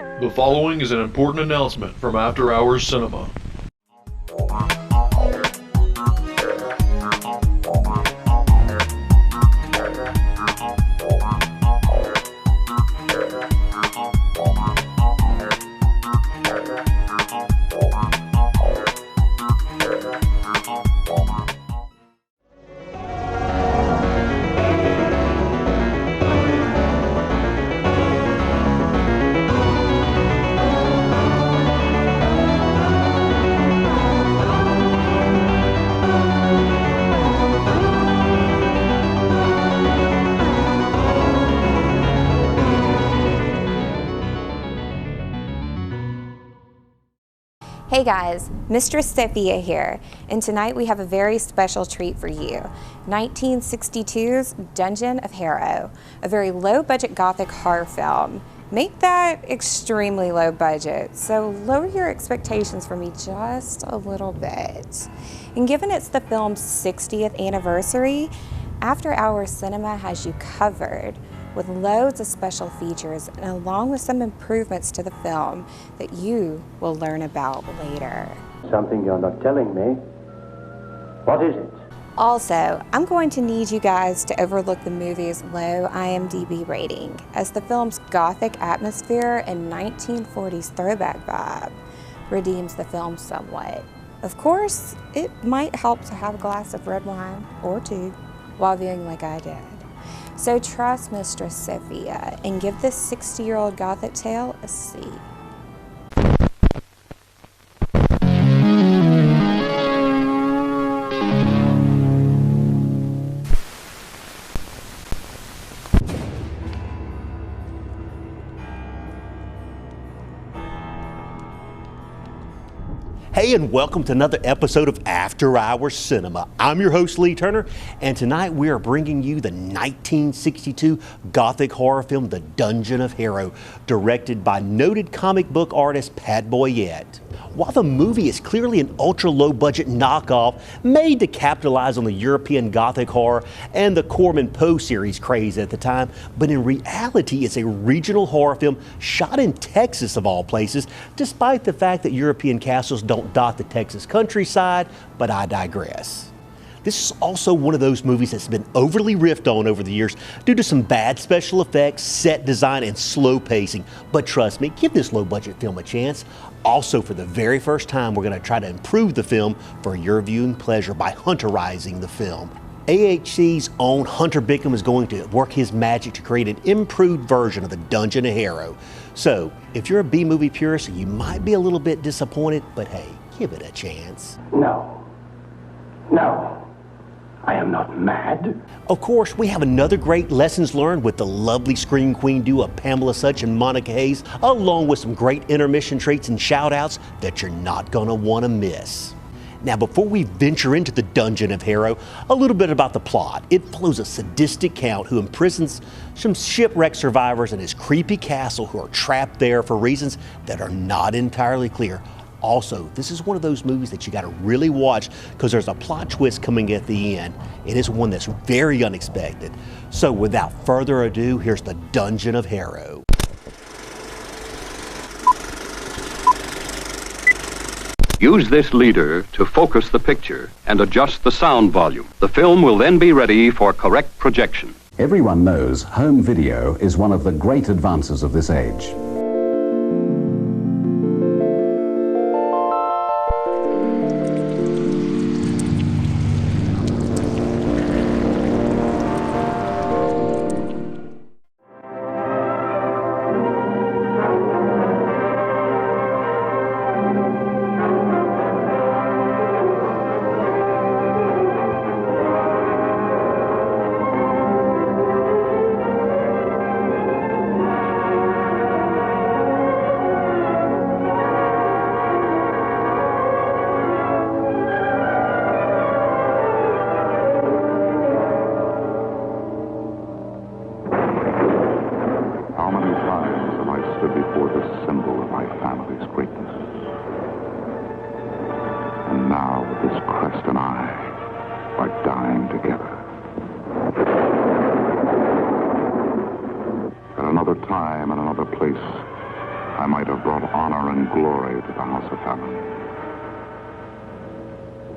The following is an important announcement from After Hours Cinema. Hey guys, Mistress Sophia here, and tonight we have a very special treat for you. 1962's Dungeon of Harrow, a very low-budget gothic horror film. Make that extremely low budget, so lower your expectations for me just a little bit. And given it's the film's 60th anniversary, After Hours Cinema has you covered with loads of special features and along with some improvements to the film that you will learn about later. Something you're not telling me. What is it? Also, I'm going to need you guys to overlook the movie's low IMDb rating, as the film's gothic atmosphere and 1940s throwback vibe redeems the film somewhat. Of course, it might help to have a glass of red wine or two while viewing like I did. So trust Mistress Sophia and give this 60-year-old gothic tale a seat. Hey, and welcome to another episode of After Hours Cinema. I'm your host, Lee Turner, and tonight we are bringing you the 1962 gothic horror film, The Dungeon of Harrow, directed by noted comic book artist Pat Boyette. While the movie is clearly an ultra-low-budget knockoff made to capitalize on the European gothic horror and the Corman Poe series craze at the time, but in reality it's a regional horror film shot in Texas of all places, despite the fact that European castles don't dot the Texas countryside, but I digress. This is also one of those movies that's been overly riffed on over the years due to some bad special effects, set design, and slow pacing. But trust me, give this low-budget film a chance. Also, for the very first time, we're going to try to improve the film for your viewing pleasure by hunterizing the film. AHC's own Hunter Bickham is going to work his magic to create an improved version of The Dungeon of Harrow. So, if you're a B-movie purist, you might be a little bit disappointed, but hey, give it a chance. No. I am not mad. Of course, we have another great lessons learned with the lovely scream queen duo of Pamela Sutch and Monica Hayes, along with some great intermission treats and shout-outs that you're not going to want to miss. Now, before we venture into the Dungeon of Harrow, a little bit about the plot. It follows a sadistic count who imprisons some shipwrecked survivors in his creepy castle who are trapped there for reasons that are not entirely clear. Also, this is one of those movies that you got to really watch because there's a plot twist coming at the end. It is one that's very unexpected. So without further ado, here's The Dungeon of Harrow. Use this leader to focus the picture and adjust the sound volume. The film will then be ready for correct projection. Everyone knows home video is one of the great advances of this age. I might have brought honor and glory to the House of Fallon.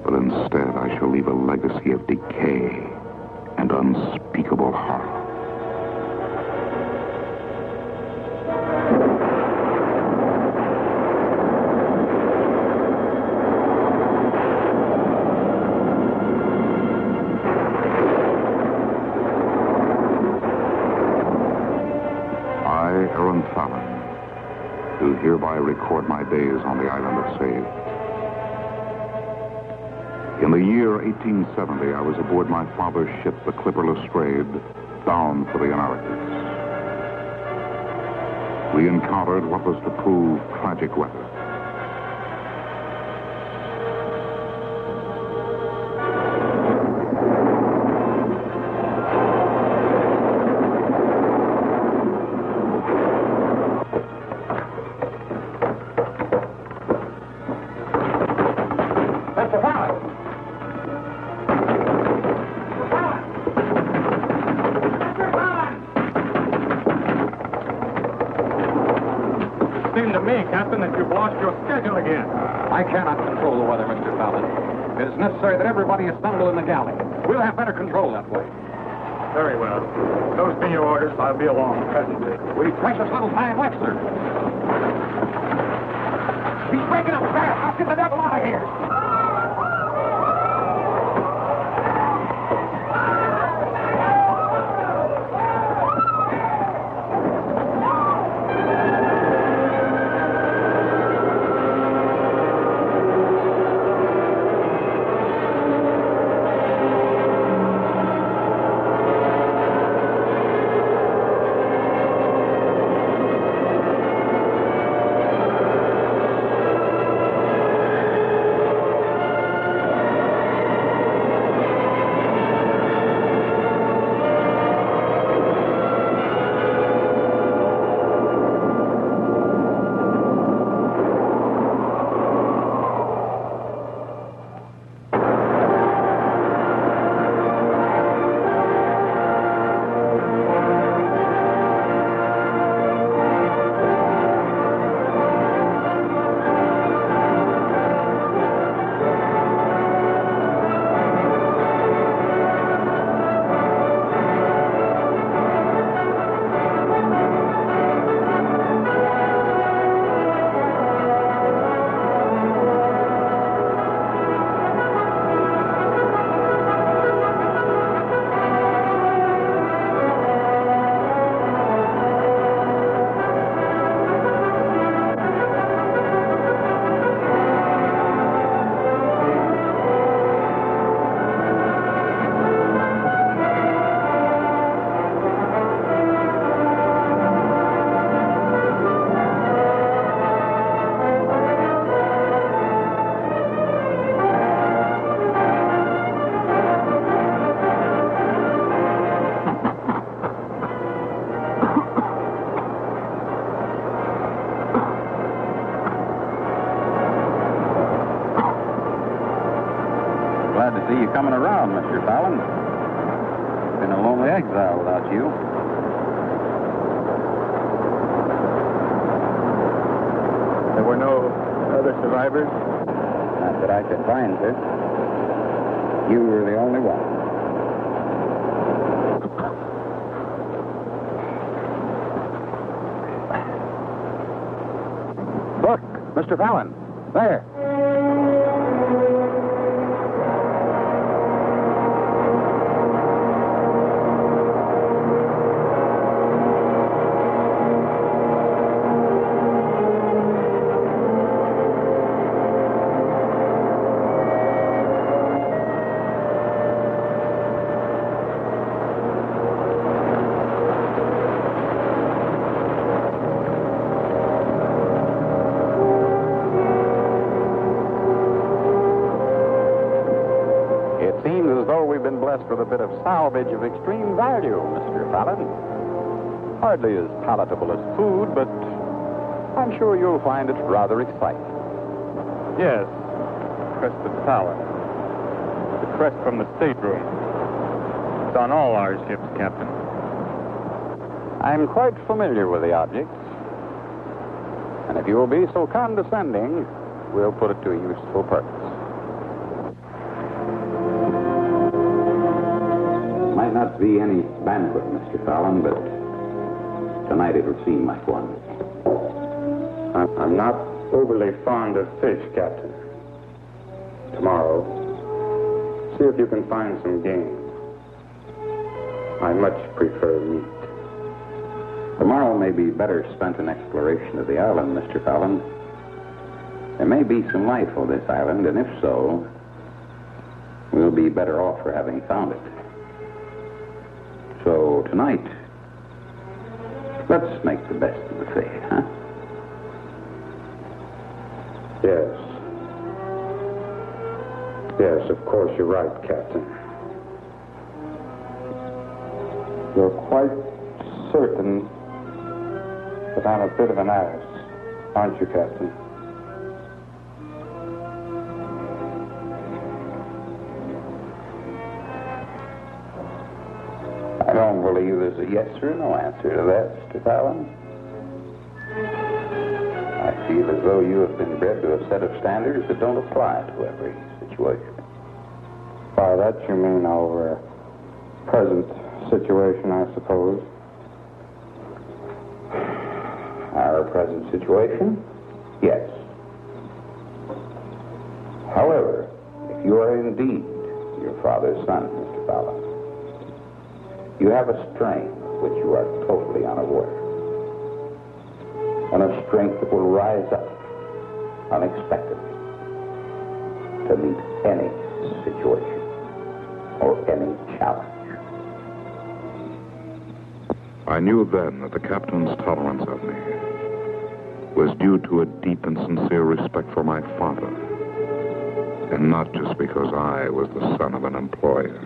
But instead, I shall leave a legacy of decay and unspeakable horror. Do hereby record my days on the island of Save. In the year 1870, I was aboard my father's ship, the clipper Lestrade, bound for the Americas. We encountered what was to prove tragic weather. I cannot control the weather, Mr. Fallon. It is necessary that everybody assemble in the galley. We'll have better control that way. Very well. Those be your orders. I'll be along presently. We've precious little time left, sir. He's breaking up fast. I'll get the devil out of here. See you coming around, Mr. Fallon. Been a lonely exile without you. There were no other survivors? Not that I could find, sir. You were the only one. Look, Mr. Fallon. There. With a bit of salvage of extreme value, Mr. Fallon. Hardly as palatable as food, but I'm sure you'll find it rather exciting. Yes, crest of Fallon. The crest from the stateroom. It's on all our ships, Captain. I'm quite familiar with the objects. And if you will be so condescending, we'll put it to a useful purpose. Might not be any banquet, Mr. Fallon, but tonight it'll seem like one. I'm not overly fond of fish, Captain. Tomorrow, see if you can find some game. I much prefer meat. Tomorrow may be better spent in exploration of the island, Mr. Fallon. There may be some life on this island, and if so, we'll be better off for having found it. So tonight, let's make the best of the fate, huh? Yes. Yes, of course you're right, Captain. You're quite certain that I'm a bit of an ass, aren't you, Captain? I don't believe there's a yes or no answer to that, Mr. Fallon. I feel as though you have been bred to a set of standards that don't apply to every situation. By that you mean our present situation, I suppose. Our present situation? Yes. However, if you are indeed your father's son, Mr. Fallon, you have a strength of which you are totally unaware. And a strength that will rise up unexpectedly to meet any situation or any challenge. I knew then that the captain's tolerance of me was due to a deep and sincere respect for my father, and not just because I was the son of an employer.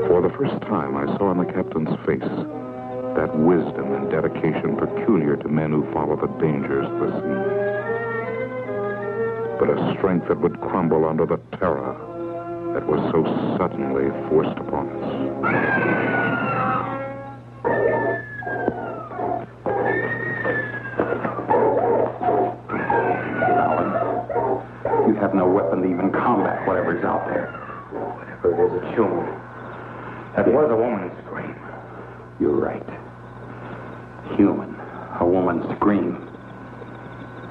For the first time, I saw in the captain's face that wisdom and dedication peculiar to men who follow the dangers of the sea, but a strength that would crumble under the terror that was so suddenly forced upon us. Alan, you have no weapon to even combat whatever's out there. Whatever it is, it's human. That was a woman's scream. You're right. Human. A woman's scream.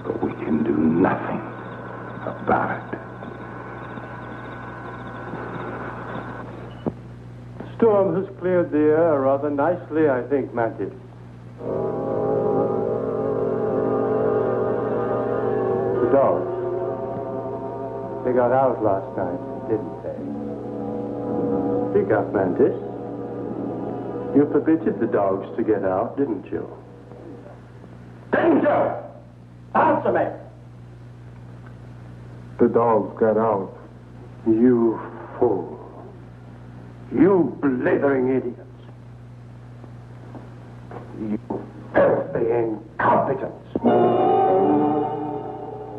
But we can do nothing about it. The storm has cleared the air rather nicely, I think, Mantis. The dogs. They got out last night, didn't they? Speak up, Mantis. You permitted the dogs to get out, didn't you? Danger! Answer me! The dogs got out. You fool. You blithering idiots. You filthy incompetents.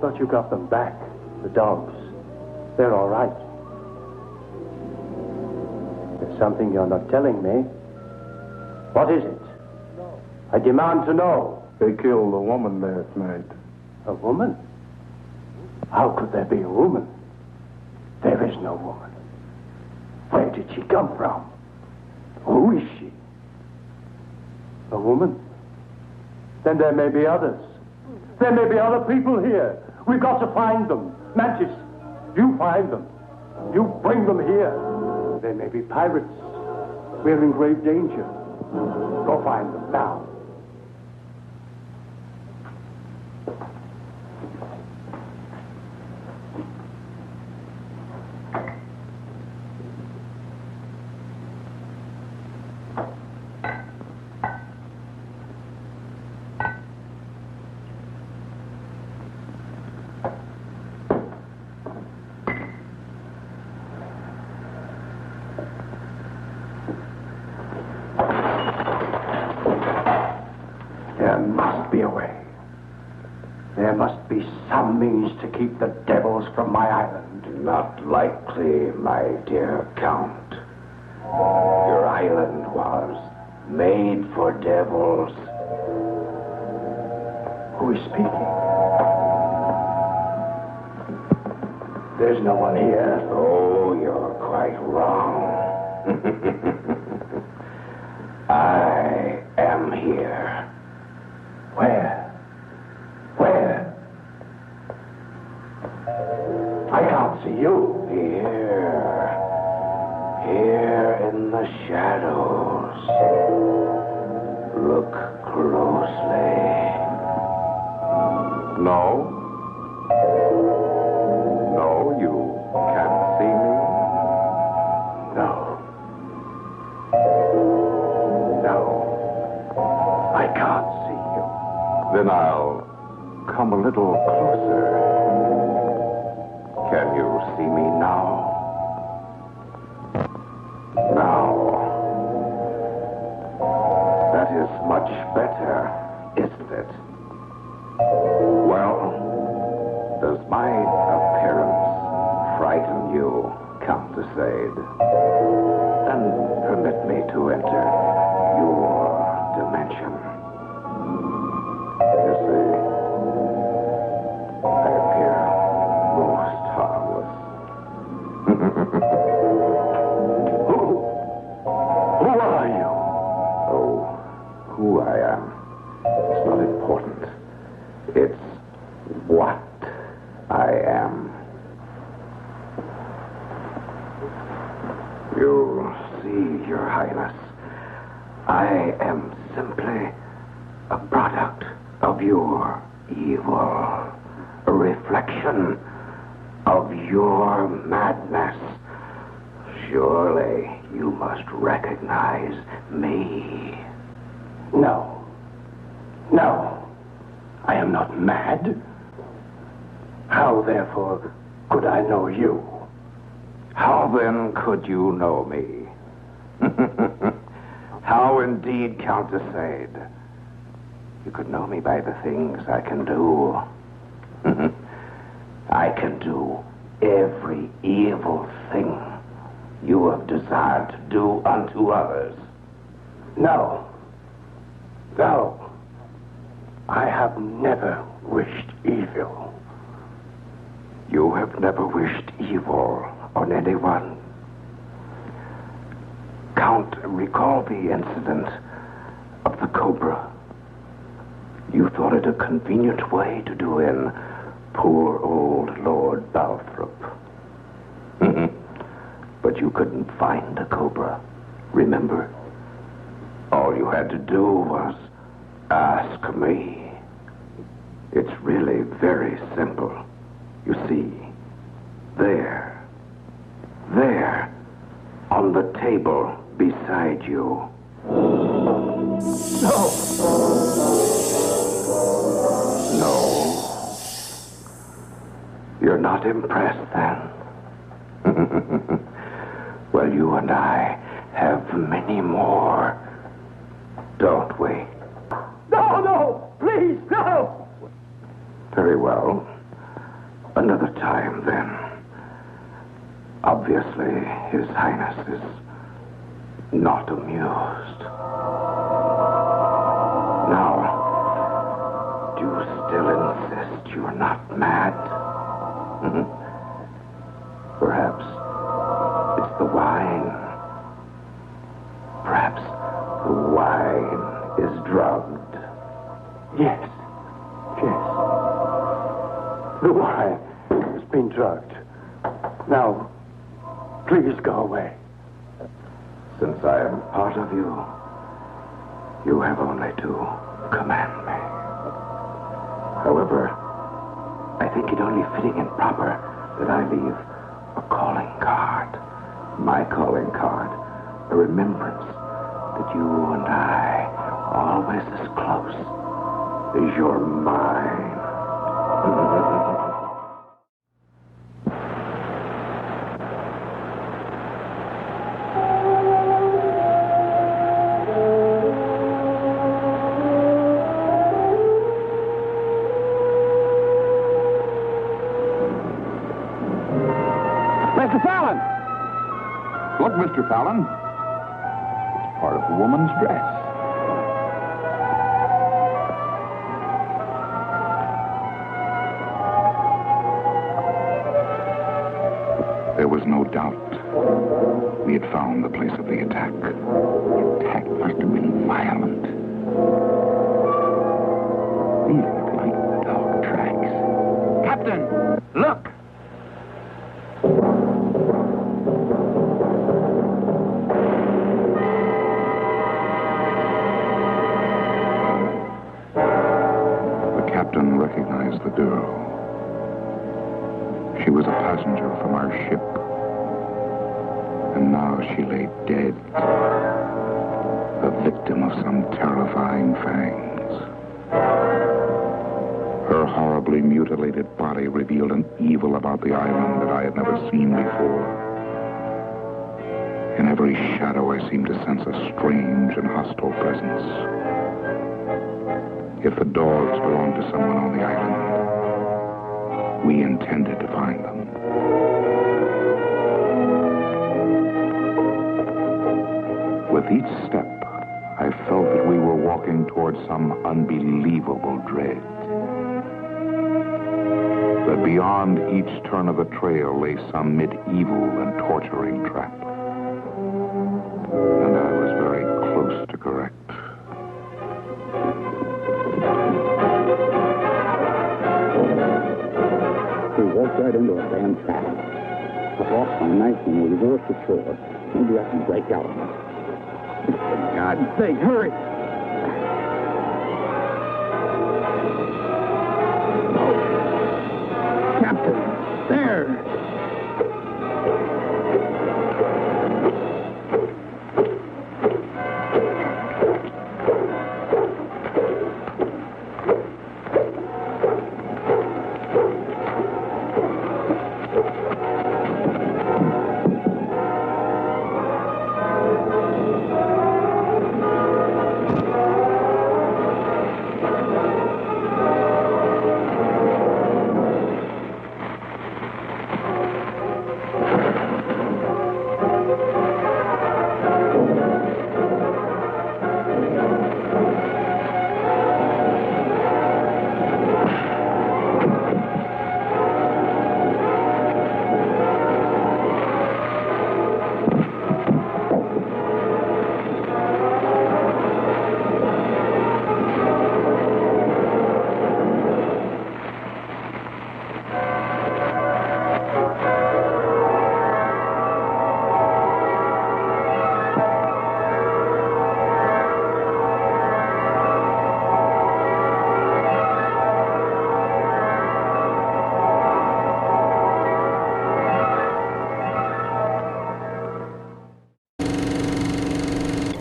But you got them back, the dogs. They're all right. There's something you're not telling me. What is it? I demand to know. They killed a woman last night. A woman? How could there be a woman? There is no woman. Where did she come from? Who is she? A woman? Then there may be others. There may be other people here. We've got to find them. Mantis, you find them. You bring them here. They may be pirates. We're in grave danger. Go find them now. To keep the devils from my island. Not likely, my dear Count. Your island was made for devils Who is speaking? There's no one here. Oh, you're quite wrong. I am here. Where? Where? I can't see you. Here in the shadows. Look closely. No? No, you can't see me? No. No. I can't see you. Then I'll come a little closer. Can you see me now? That is much better, isn't it? Well, does my appearance frighten you, Count de Sade? Then permit me to enter your dimension. You see, I appear most harmless. Who are you? Oh, who I am. It's not important. It's what I am. You see, Your Highness, I am simply a product of your evil, a reflection of your madness. Surely you must recognize me. No. No. I am not mad. How, therefore, could I know you? How then could you know me? How indeed, Count de Sade? You could know me by the things I can do. I can do every evil thing you have desired to do unto others. No. No. I have never wished evil. You have never wished evil on anyone. Count, recall the incident of the cobra. You thought it a convenient way to do in poor old Lord Balthrop. But you couldn't find a cobra, remember? All you had to do was ask me. It's really very simple. You see, there, on the table beside you. No. No. You're not impressed then? Well, you and I have many more, don't we? No, no, please, no! Very well. Another time, then. Obviously, His Highness is not amused. Now, do you still insist you're not mad? Perhaps it's the wine. Perhaps the wine is drugged. Yes. The wine has been drugged. Now, please go away. Since I am part of you, you have only to command me. However, I think it only fitting and proper that I leave a calling card. My calling card, a remembrance that you and I, always as close as your mind. Mr. Fallon! Look, Mr. Fallon. It's part of a woman's dress. was no doubt. We had found the place of the attack. The attack must have been violent. These look like dog tracks. Captain, look! The captain recognized the girl. She was a passenger from our ship. And now she lay dead, the victim of some terrifying fangs. Her horribly mutilated body revealed an evil about the island that I had never seen before. In every shadow, I seemed to sense a strange and hostile presence. If the dogs belonged to someone on the island, we intended to find them. With each step, I felt that we were walking towards some unbelievable dread. That beyond each turn of the trail lay some medieval and torturing trap. And I was very close to correct. We walked right into a damn trap. I lost my knife and we reversed the shore. Maybe I can break out of it. For God's sake, hurry! Oh. Captain, there!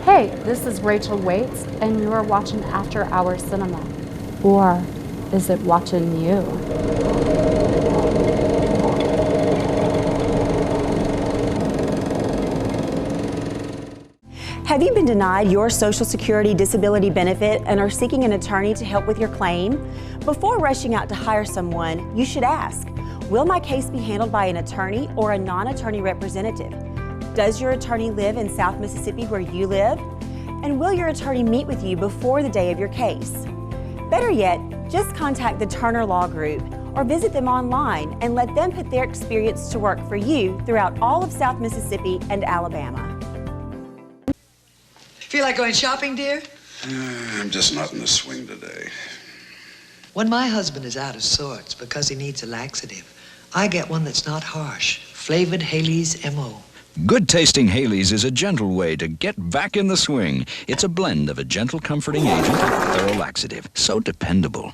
Hey, this is Rachel Waits, and you are watching After Hours Cinema. Or is it watching you? Have you been denied your Social Security disability benefit and are seeking an attorney to help with your claim? Before rushing out to hire someone, you should ask, will my case be handled by an attorney or a non-attorney representative? Does your attorney live in South Mississippi where you live? And will your attorney meet with you before the day of your case? Better yet, just contact the Turner Law Group or visit them online and let them put their experience to work for you throughout all of South Mississippi and Alabama. Feel like going shopping, dear? I'm just not in the swing today. When my husband is out of sorts because he needs a laxative, I get one that's not harsh. Flavored Haley's M.O. Good-tasting Haley's is a gentle way to get back in the swing. It's a blend of a gentle comforting agent and a thorough laxative. So dependable.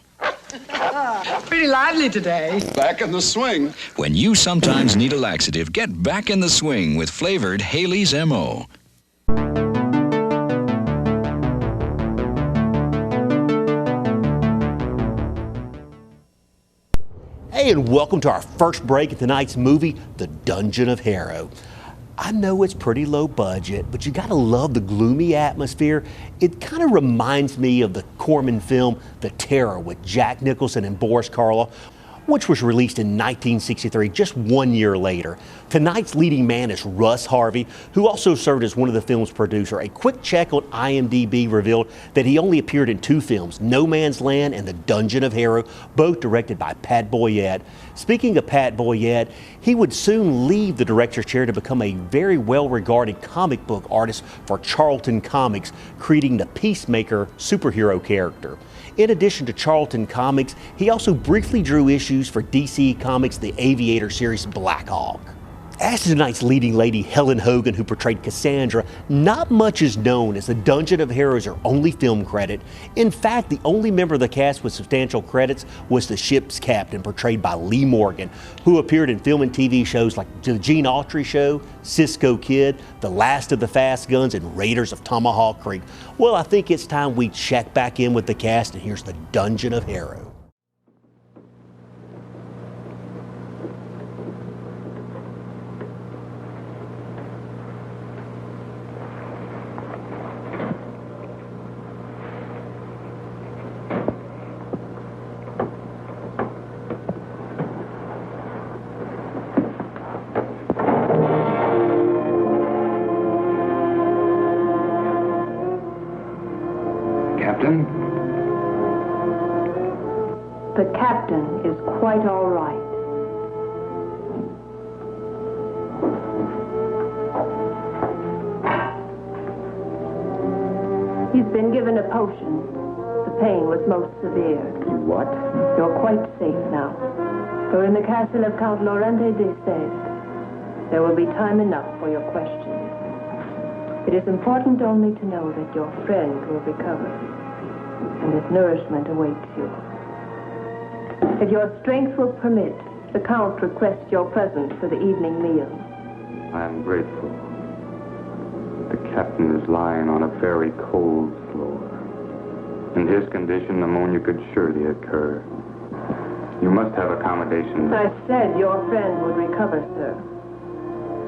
Pretty lively today. Back in the swing. When you sometimes need a laxative, get back in the swing with flavored Haley's M.O. Hey, and welcome to our first break of tonight's movie, The Dungeon of Harrow. I know it's pretty low budget, but you gotta love the gloomy atmosphere. It kind of reminds me of the Corman film, The Terror, with Jack Nicholson and Boris Karloff. which was released in 1963, just 1 year later. Tonight's leading man is Russ Harvey, who also served as one of the film's producer. A quick check on IMDb revealed that he only appeared in 2 films, No Man's Land and The Dungeon of Harrow, both directed by Pat Boyette. Speaking of Pat Boyette, he would soon leave the director's chair to become a very well-regarded comic book artist for Charlton Comics, creating the Peacemaker superhero character. In addition to Charlton Comics, he also briefly drew issues for DC Comics' The Aviator series Black Hawk. As to tonight's leading lady, Helen Hogan, who portrayed Cassandra, not much is known, as The Dungeon of Harrow is her only film credit. In fact, the only member of the cast with substantial credits was the ship's captain, portrayed by Lee Morgan, who appeared in film and TV shows like The Gene Autry Show, Cisco Kid, The Last of the Fast Guns, and Raiders of Tomahawk Creek. Well, I think it's time we check back in with the cast, and here's The Dungeon of Harrow. Captain? The captain is quite all right. He's been given a potion. The pain was most severe. What? You're quite safe now. You're in the castle of Count Laurente de Sèvres. There will be time enough for your questions. It is important only to know that your friend will recover, and that nourishment awaits you. If your strength will permit, the Count requests your presence for the evening meal. I am grateful. The captain is lying on a very cold floor. In his condition, pneumonia could surely occur. You must have accommodations. I said your friend would recover, sir.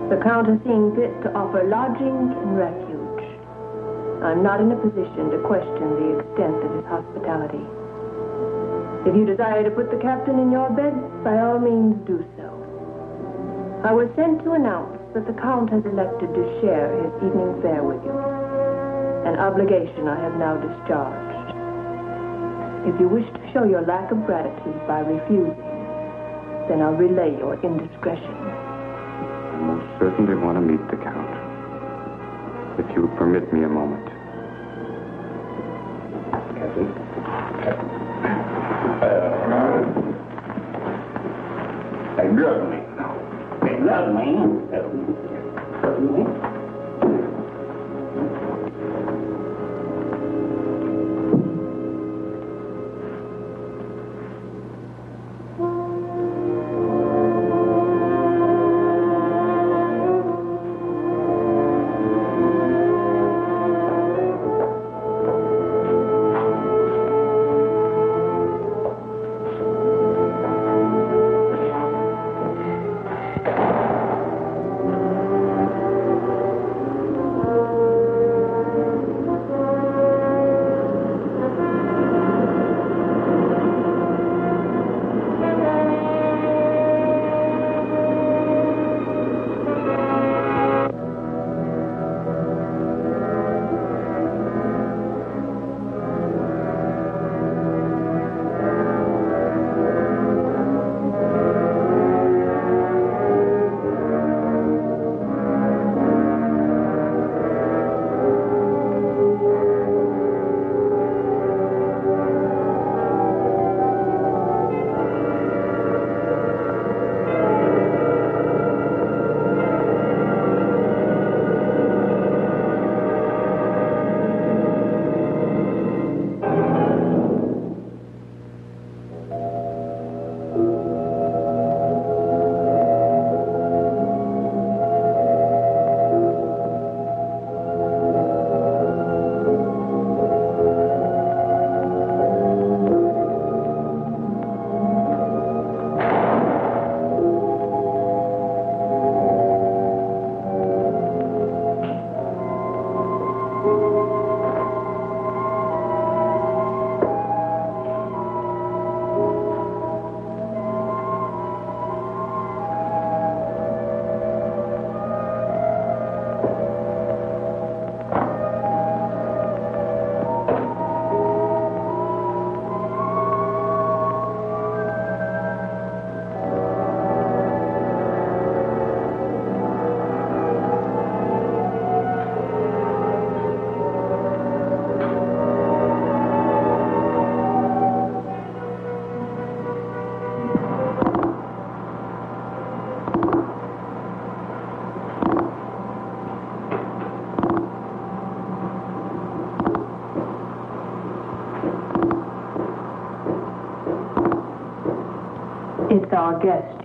The Count has seen fit to offer lodging and refuge. I'm not in a position to question the extent of his hospitality. If you desire to put the captain in your bed, by all means do so. I was sent to announce that the Count has elected to share his evening fare with you. An obligation I have now discharged. If you wish to show your lack of gratitude by refusing, then I'll relay your indiscretion. I most certainly want to meet the Count. If you would permit me a moment. Captain? They love me. They love me. our guest.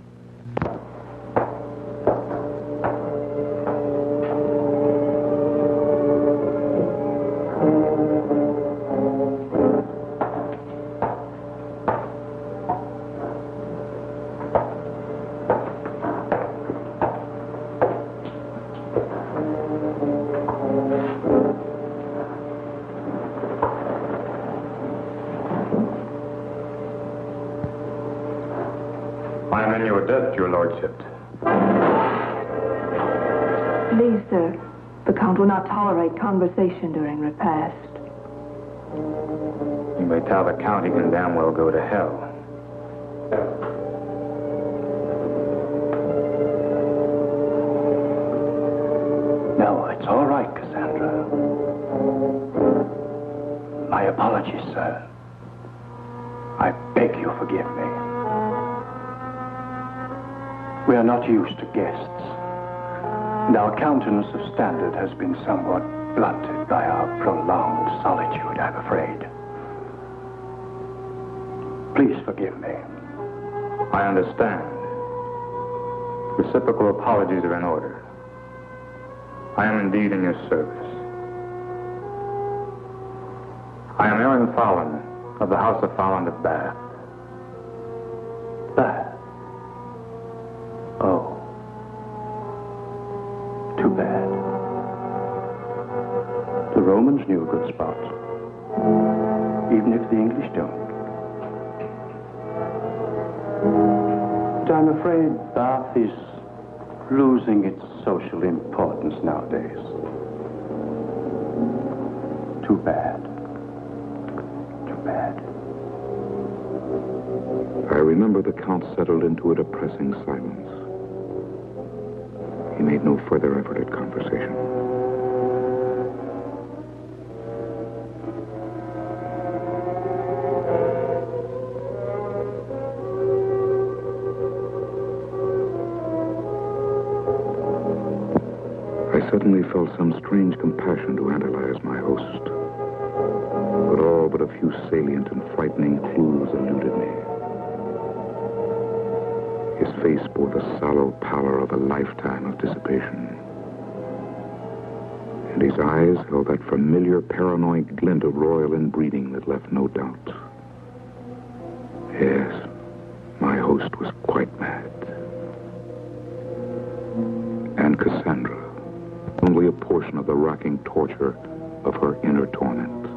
I am in your debt, your lordship. Please, sir. The Count will not tolerate conversation during repast. You may tell the Count he can damn well go to hell. No, it's all right, Cassandra. My apologies, sir. I beg you forgive me. We are not used to guests, and our countenance of standard has been somewhat blunted by our prolonged solitude, I'm afraid. Please forgive me. I understand. Reciprocal apologies are in order. I am indeed in your service. I am Aaron Fallon of the House of Fallon of Bath. Bath? Oh. Too bad. The Romans knew a good spot, even if the English don't. But I'm afraid Bath is losing its social importance nowadays. Too bad. Too bad. I remember the Count settled into a depressing silence. He made no further effort at conversation. I suddenly felt some strange compassion to analyze my host. But all but a few salient and frightening clues eluded me. His face bore the sallow pallor of a lifetime of dissipation. And his eyes held that familiar paranoid glint of royal inbreeding that left no doubt. Yes, my host was quite mad. And Cassandra, only a portion of the racking torture of her inner torment.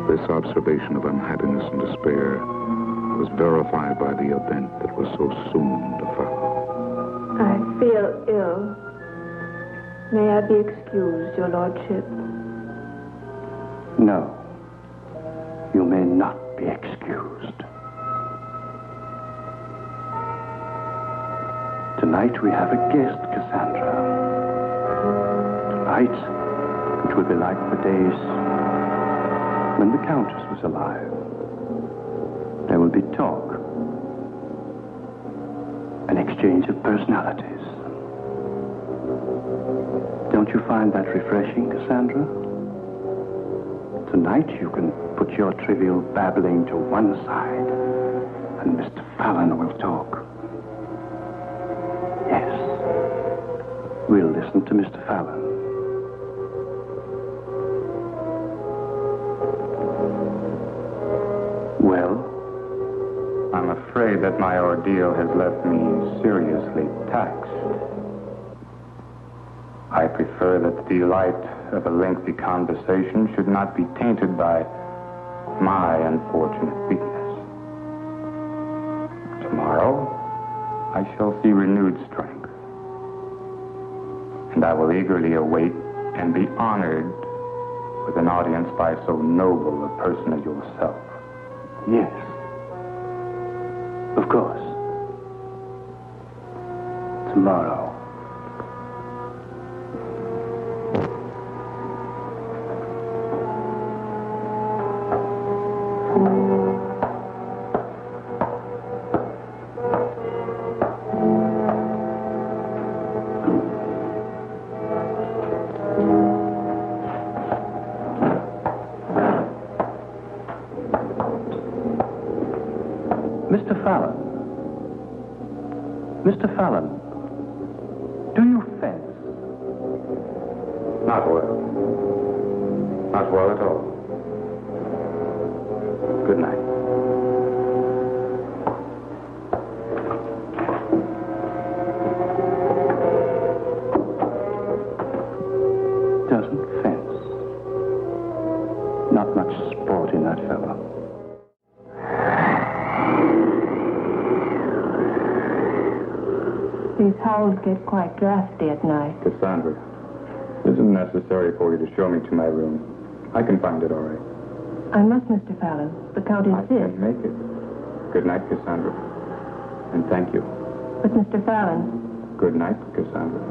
This observation of unhappiness and despair was verified by the event that was so soon to follow. I feel ill. May I be excused, your lordship? No. You may not be excused. Tonight we have a guest, Cassandra. Tonight, it will be like the days when the Countess was alive. There will be talk, an exchange of personalities. Don't you find that refreshing, Cassandra? Tonight you can put your trivial babbling to one side, and Mr. Fallon will talk. Yes, we'll listen to Mr. Fallon. Well? I'm afraid that my ordeal has left me seriously taxed. I prefer that the delight of a lengthy conversation should not be tainted by my unfortunate weakness. Tomorrow, I shall see renewed strength. And I will eagerly await and be honored with an audience by so noble a person as yourself. Yes. Of course. Tomorrow. Mr. Fallon. Mr. Fallon, do you fence? Not well. Not well at all. Good night. Doesn't fence. Not much sport in that fellow. These howls get quite drafty at night. Cassandra, it isn't necessary for you to show me to my room. I can find it all right. I must, Mr. Fallon. The Count I insists. can make it. Good night, Cassandra. And thank you. But, Mr. Fallon, Good night, Cassandra.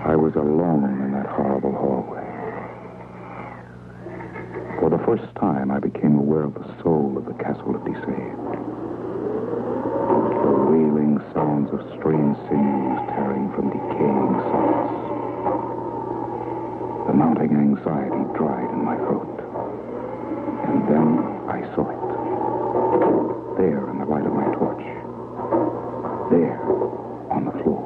I was alone in that horrible hallway. For the first time, I became aware of the soul of the castle of Dissay. The wailing sounds of strange sinews tearing from decaying sockets. The mounting anxiety dried in my throat. And then I saw it. There in the light of my torch. There, on the floor.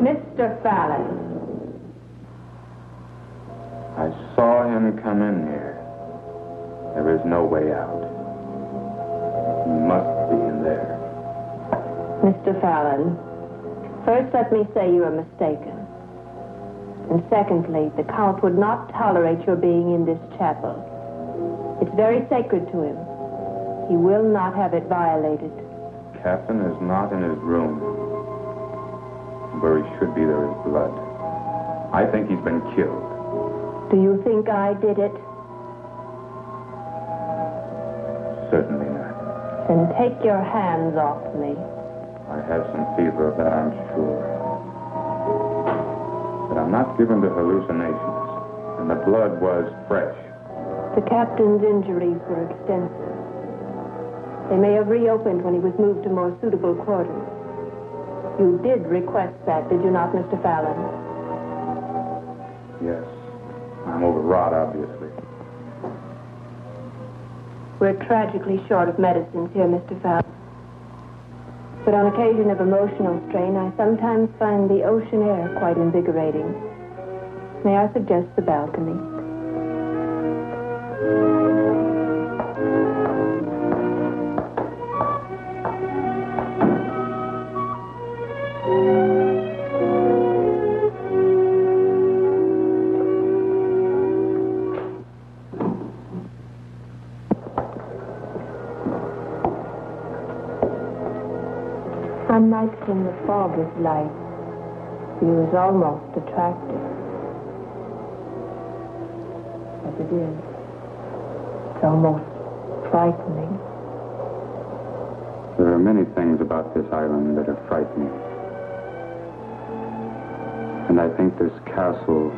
Mr. Fallon. I saw him come in here. There is no way out. He must be in there. Mr. Fallon, first let me say you are mistaken. And secondly, the Count would not tolerate your being in this chapel. It's very sacred to him. He will not have it violated. Captain is not in his room. Where he should be, there is blood. I think he's been killed. Do you think I did it? Certainly not. Then take your hands off me. I have some fever of that, I'm sure. But I'm not given to hallucinations. And the blood was fresh. The captain's injuries were extensive. They may have reopened when he was moved to more suitable quarters. You did request that, did you not, Mr. Fallon? Yes. I'm overwrought, obviously. We're tragically short of medicines here, Mr. Fallon. But on occasion of emotional strain, I sometimes find the ocean air quite invigorating. May I suggest the balcony? Some nights when the fog is light, view is almost attractive. As it is. It's almost frightening. There are many things about this island that are frightening. And I think this castle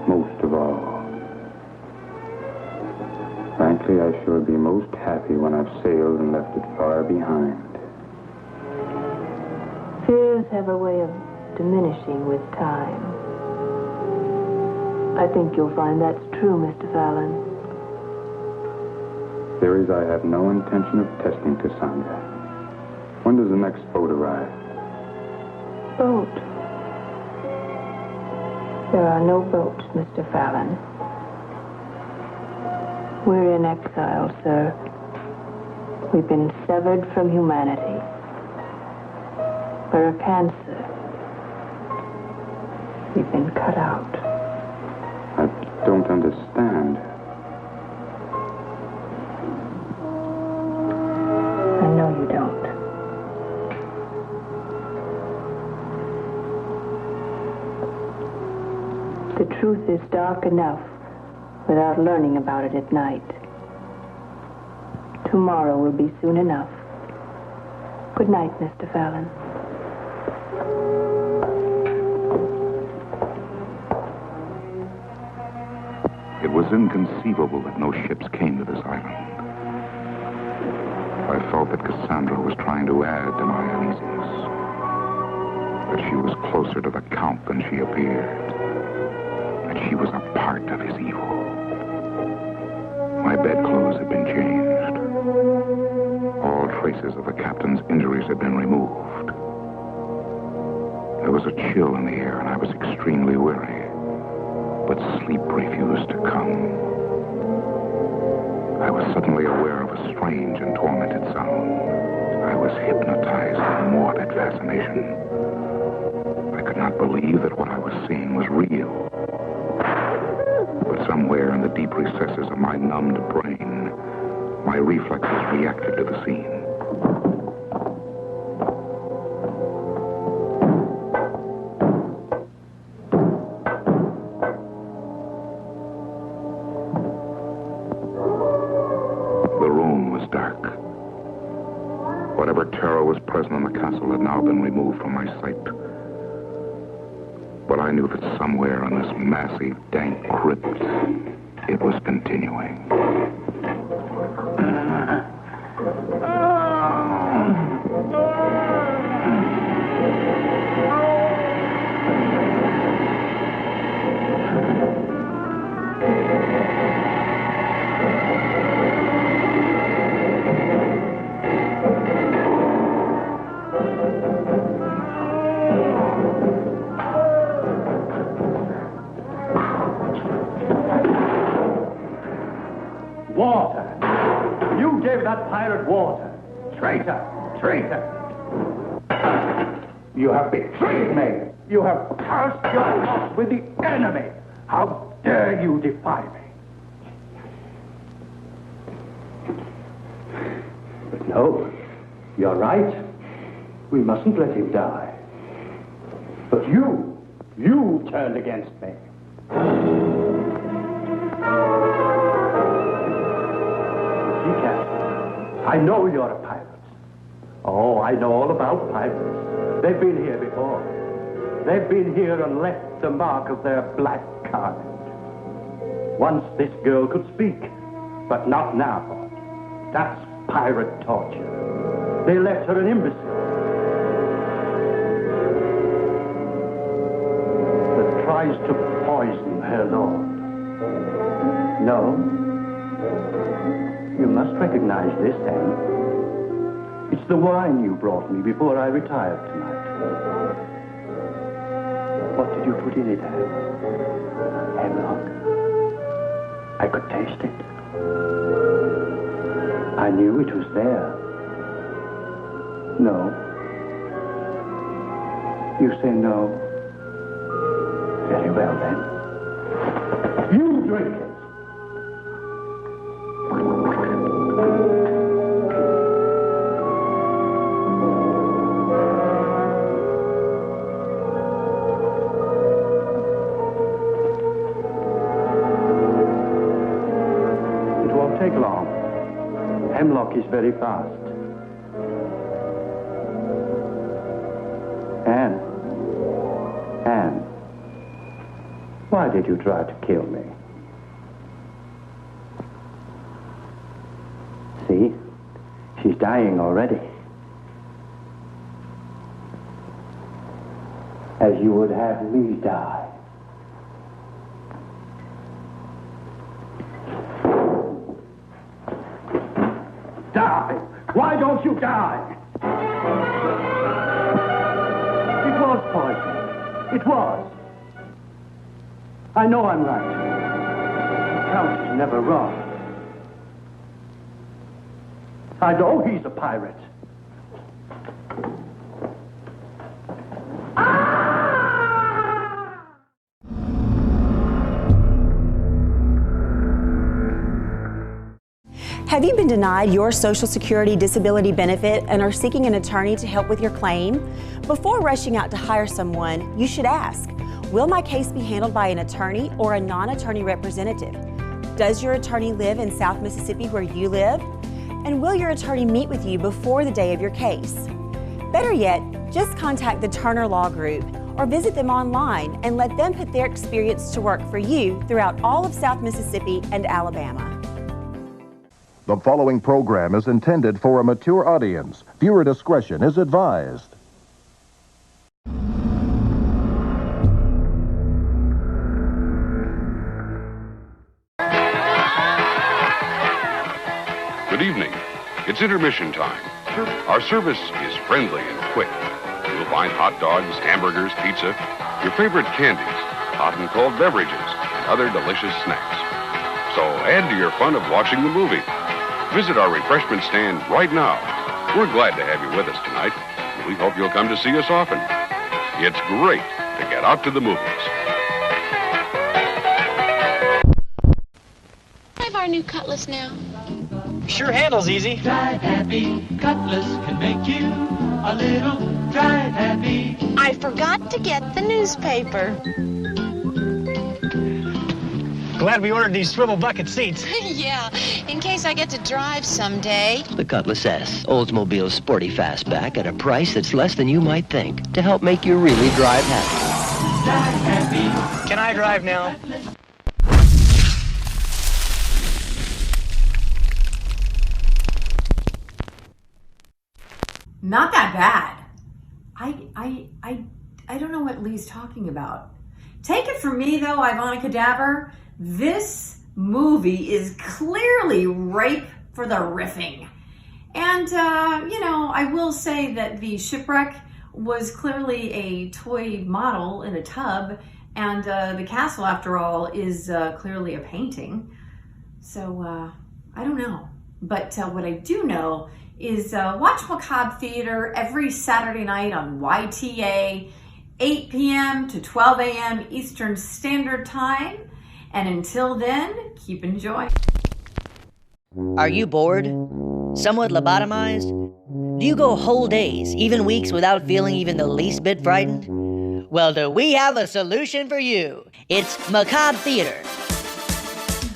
most of all. Frankly, I shall be most happy when I've sailed and left it far behind. Fears have a way of diminishing with time. I think you'll find that's true, Mr. Fallon. Theories I have no intention of testing, Cassandra. When does the next boat arrive? Boat? There are no boats, Mr. Fallon. We're in exile, sir. We've been severed from humanity. We're a cancer. We've been cut out. I don't understand. I know you don't. The truth is dark enough without learning about it at night. Tomorrow will be soon enough. Good night, Mr. Fallon. It was inconceivable that no ships came to this island. I felt that Cassandra was trying to add to my uneasiness. That she was closer to the Count than she appeared. That she was a part of his evil. My bedclothes had been changed. All traces of the captain's injuries had been removed. There was a chill in the air, and I was extremely weary. But sleep refused to come. I was suddenly aware of a strange and tormented sound. I was hypnotized in morbid fascination. I could not believe that what I was seeing was real. But somewhere in the deep recesses of my numbed brain, my reflexes reacted to the scene. The room was dark. Whatever terror was present in the castle had now been removed from my sight. But I knew that somewhere in this massive, dank crypt, it was continuing. Water! You gave that pirate water! Traitor! Traitor! You have betrayed me! You have cast your lot with the enemy! How dare you defy me? But no, you're right. We mustn't let him die. But you turned against me. I know you're a pirate. Oh, I know all about pirates. They've been here before. They've been here and left the mark of their black kind. Once this girl could speak, but not now. That's pirate torture. They left her an imbecile. That tries to poison her lord. No? You must recognize this, then. It's the wine you brought me before I retired tonight. What did you put in it, Anne? Hemlock. I could taste it. I knew it was there. No. You say no. Very well, then. You drink it. take long. Hemlock is very fast. Anne, why did you try to kill me? See? She's dying already. As you would have me die. Die! Why don't you die? It was poison. It was. I know I'm right. The Count is never wrong. I know he's a pirate. Have you been denied your Social Security disability benefit and are seeking an attorney to help with your claim? Before rushing out to hire someone, you should ask, will my case be handled by an attorney or a non-attorney representative? Does your attorney live in South Mississippi where you live? And will your attorney meet with you before the day of your case? Better yet, just contact the Turner Law Group or visit them online and let them put their experience to work for you throughout all of South Mississippi and Alabama. The following program is intended for a mature audience. Viewer discretion is advised. Good evening. It's intermission time. Our service is friendly and quick. You'll find hot dogs, hamburgers, pizza, your favorite candies, hot and cold beverages, and other delicious snacks. So add to your fun of watching the movie. Visit our refreshment stand right now. We're glad to have you with us tonight. We hope you'll come to see us often. It's great to get out to the movies. I have our new cutlass now. Sure handles easy. Drive happy, Cutlass can make you a little drive happy. I forgot to get the newspaper. Glad we ordered these swivel bucket seats. Yeah, in case I get to drive someday. The Cutlass S, Oldsmobile's sporty fastback at a price that's less than you might think to help make you really drive happy. Drive happy. Can I drive now? Not that bad. I don't know what Lee's talking about. Take it from me, though, Ivana Cadaver, this movie is clearly ripe for the riffing. And, you know, I will say that the shipwreck was clearly a toy model in a tub, and the castle, after all, is clearly a painting. So, I don't know. But what I do know is watch Macabre Theater every Saturday night on YTA, 8 p.m. to 12 a.m. Eastern Standard Time. And until then, keep enjoying. Are you bored? Somewhat lobotomized? Do you go whole days, even weeks, without feeling even the least bit frightened? Well, do we have a solution for you? It's Macabre Theater.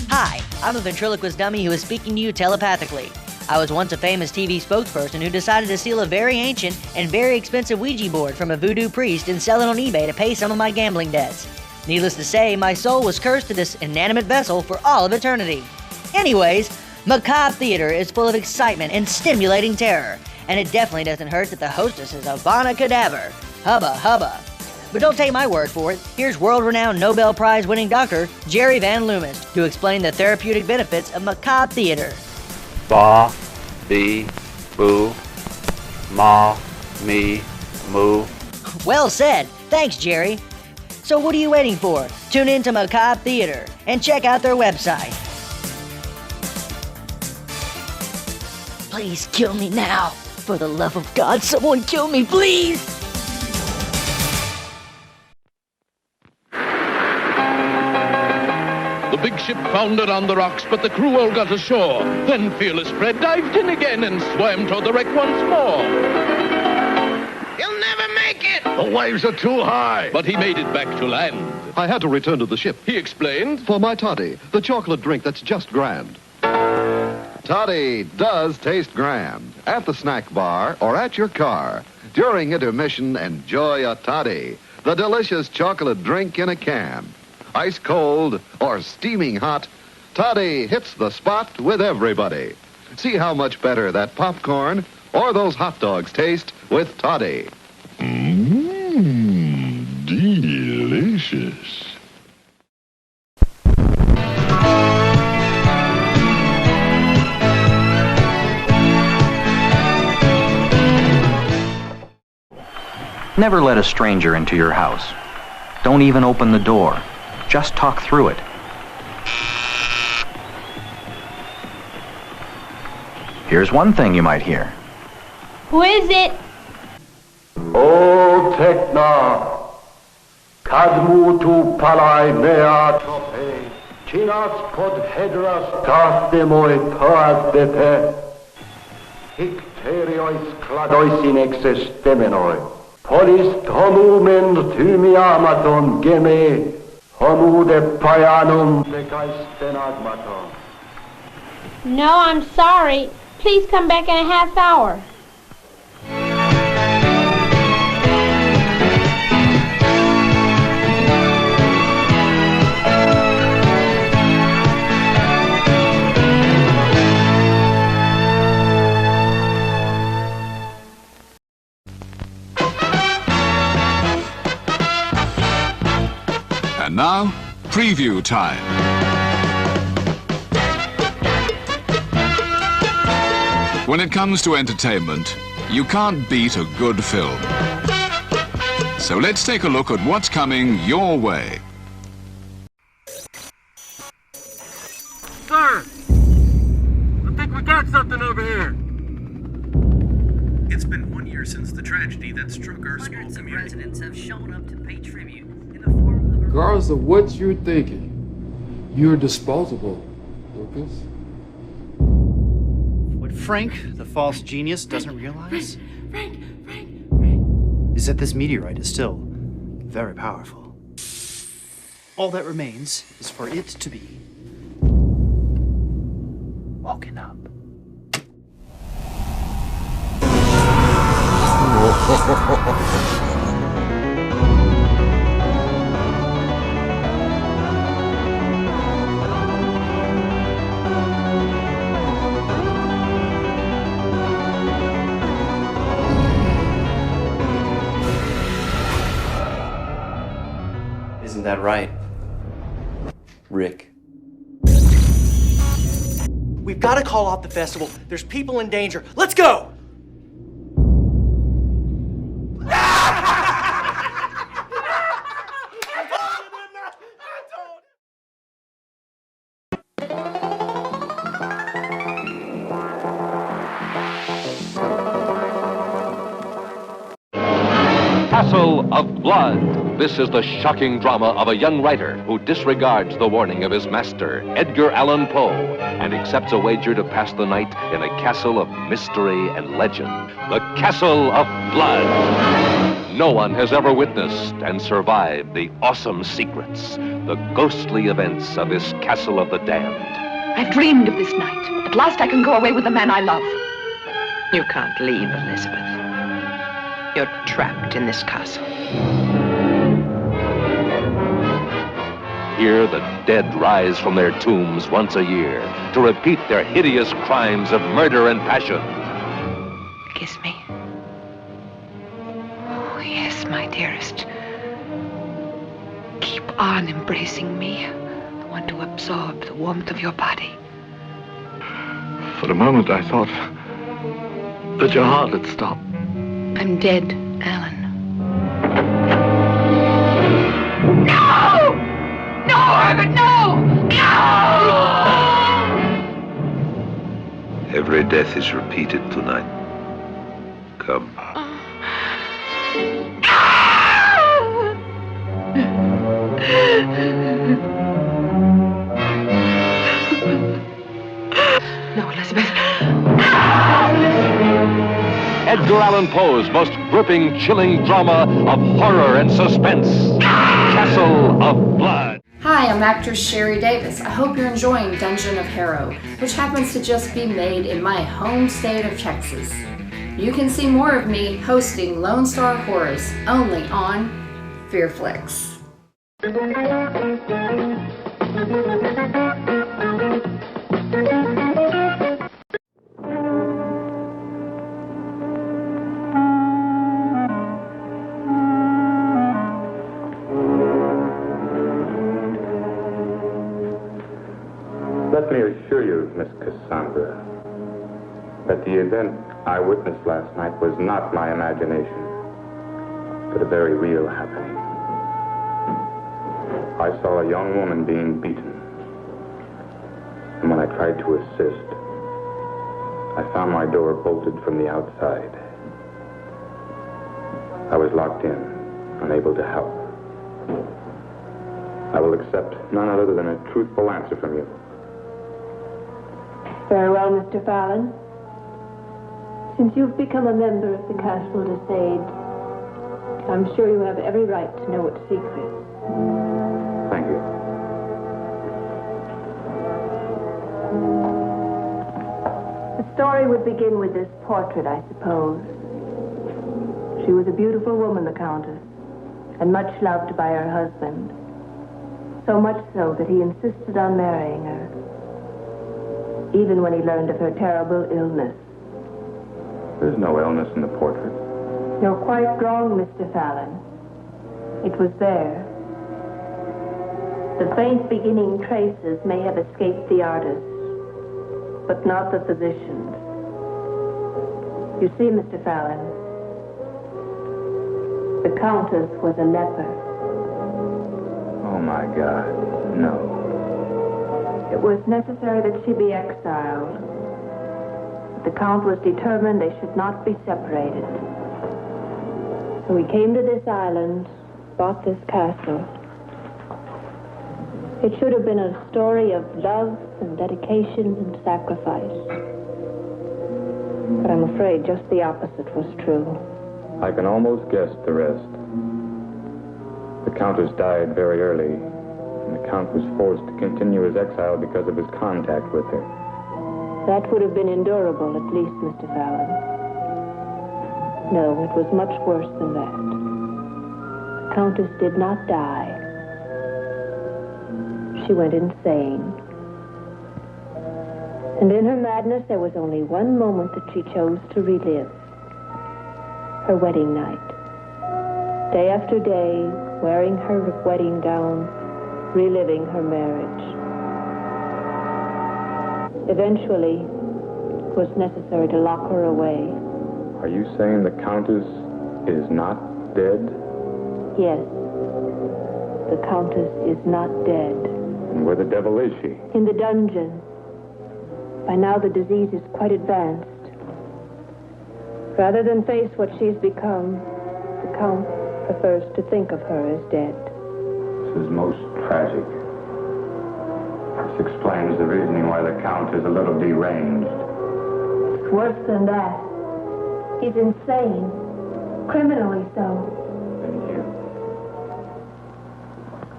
Hi, I'm a ventriloquist dummy who is speaking to you telepathically. I was once a famous TV spokesperson who decided to steal a very ancient and very expensive Ouija board from a voodoo priest and sell it on eBay to pay some of my gambling debts. Needless to say, my soul was cursed to this inanimate vessel for all of eternity. Anyways, Macabre Theater is full of excitement and stimulating terror, and it definitely doesn't hurt that the hostess is Ivana Cadaver. Hubba hubba. But don't take my word for it. Here's world-renowned Nobel Prize-winning doctor Jerry Van Loomis to explain the therapeutic benefits of Macabre Theater. Ba, bee, boo, ma, me, moo. Well said. Thanks, Jerry. So what are you waiting for? Tune in to Macabre Theater and check out their website. Please kill me now. For the love of God, someone kill me, please! The big ship foundered on the rocks, but the crew all got ashore. Then Fearless Fred dived in again and swam toward the wreck once more. He'll never make it! The waves are too high. But he made it back to land. I had to return to the ship. He explained. For my toddy, the chocolate drink that's just grand. Toddy does taste grand. At the snack bar or at your car. During intermission, enjoy a Toddy, the delicious chocolate drink in a can. Ice cold or steaming hot, Toddy hits the spot with everybody. See how much better that popcorn or those hot dogs taste with Toddy. Delicious. Never let a stranger into your house. Don't even open the door. Just talk through it. Here's one thing you might hear. Who is it? O Tekna, Kadmu tu palai mea tope, Chinas pod hedras tastemoi poas depe, Hicteriois cladois in existemenoi, Polis tomumen tumiamaton geme, Homu de payanum decaistenagmaton. No, I'm sorry. Please come back in a half hour. And now, preview time. When it comes to entertainment, you can't beat a good film. So let's take a look at what's coming your way. Sir! I think we got something over here. It's been 1 year since the tragedy that struck our small community. Hundreds of residents have shown up to pay tribute in the form of... Regardless of what you're thinking, you're disposable, Lucas. What Frank, the false genius, doesn't realize Frank! is that this meteorite is still very powerful. All that remains is for it to be woken up. Isn't that right, Rick? We've got to call off the festival. There's people in danger. Let's go! Castle of Blood. This is the shocking drama of a young writer who disregards the warning of his master, Edgar Allan Poe, and accepts a wager to pass the night in a castle of mystery and legend. The Castle of Blood. No one has ever witnessed and survived the awesome secrets, the ghostly events of this Castle of the Damned. I've dreamed of this night. At last I can go away with the man I love. You can't leave, Elizabeth. You're trapped in this castle. Here, the dead rise from their tombs once a year to repeat their hideous crimes of murder and passion. Kiss me. Oh, yes, my dearest. Keep on embracing me. I want to absorb the warmth of your body. For a moment, I thought that your heart had stopped. I'm dead, Alan. No! No, Herbert, no! No! Every death is repeated tonight. Come. No, Elizabeth. Edgar Allan Poe's most gripping, chilling drama of horror and suspense. Castle of Blood. Hi, Hi, I'm actress Sherry Davis. I hope you're enjoying Dungeon of Harrow, which happens to just be made in my home state of Texas. You can see more of me hosting Lone Star Horrors only on Fearflix. Let me assure you, Miss Cassandra, that the event I witnessed last night was not my imagination, but a very real happening. I saw a young woman being beaten, and when I tried to assist, I found my door bolted from the outside. I was locked in, unable to help. I will accept none other than a truthful answer from you. Very well, Mr. Fallon. Since you've become a member of the Castle D'Sade, I'm sure you have every right to know its secrets. Thank you. The story would begin with this portrait, I suppose. She was a beautiful woman, the Countess, and much loved by her husband. So much so that he insisted on marrying her, even when he learned of her terrible illness. There's no illness in the portrait. You're quite wrong, Mr. Fallon. It was there. The faint beginning traces may have escaped the artist, but not the physicians. You see, Mr. Fallon, the Countess was a leper. Oh, my God, no. It was necessary that she be exiled. The Count was determined they should not be separated. So he came to this island, bought this castle. It should have been a story of love and dedication and sacrifice. But I'm afraid just the opposite was true. I can almost guess the rest. The Countess died very early, and the Count was forced to continue his exile because of his contact with her. That would have been endurable, at least, Mr. Fallon. No, it was much worse than that. The Countess did not die. She went insane. And in her madness, there was only one moment that she chose to relive. Her wedding night. Day after day, wearing her wedding gown, reliving her marriage. Eventually, it was necessary to lock her away. Are you saying the Countess is not dead? Yes. The Countess is not dead. And where the devil is she? In the dungeon. By now the disease is quite advanced. Rather than face what she's become, the Count prefers to think of her as dead. This is most tragic. This explains the reasoning why the Count is a little deranged. It's worse than that. He's insane. Criminally so. And you?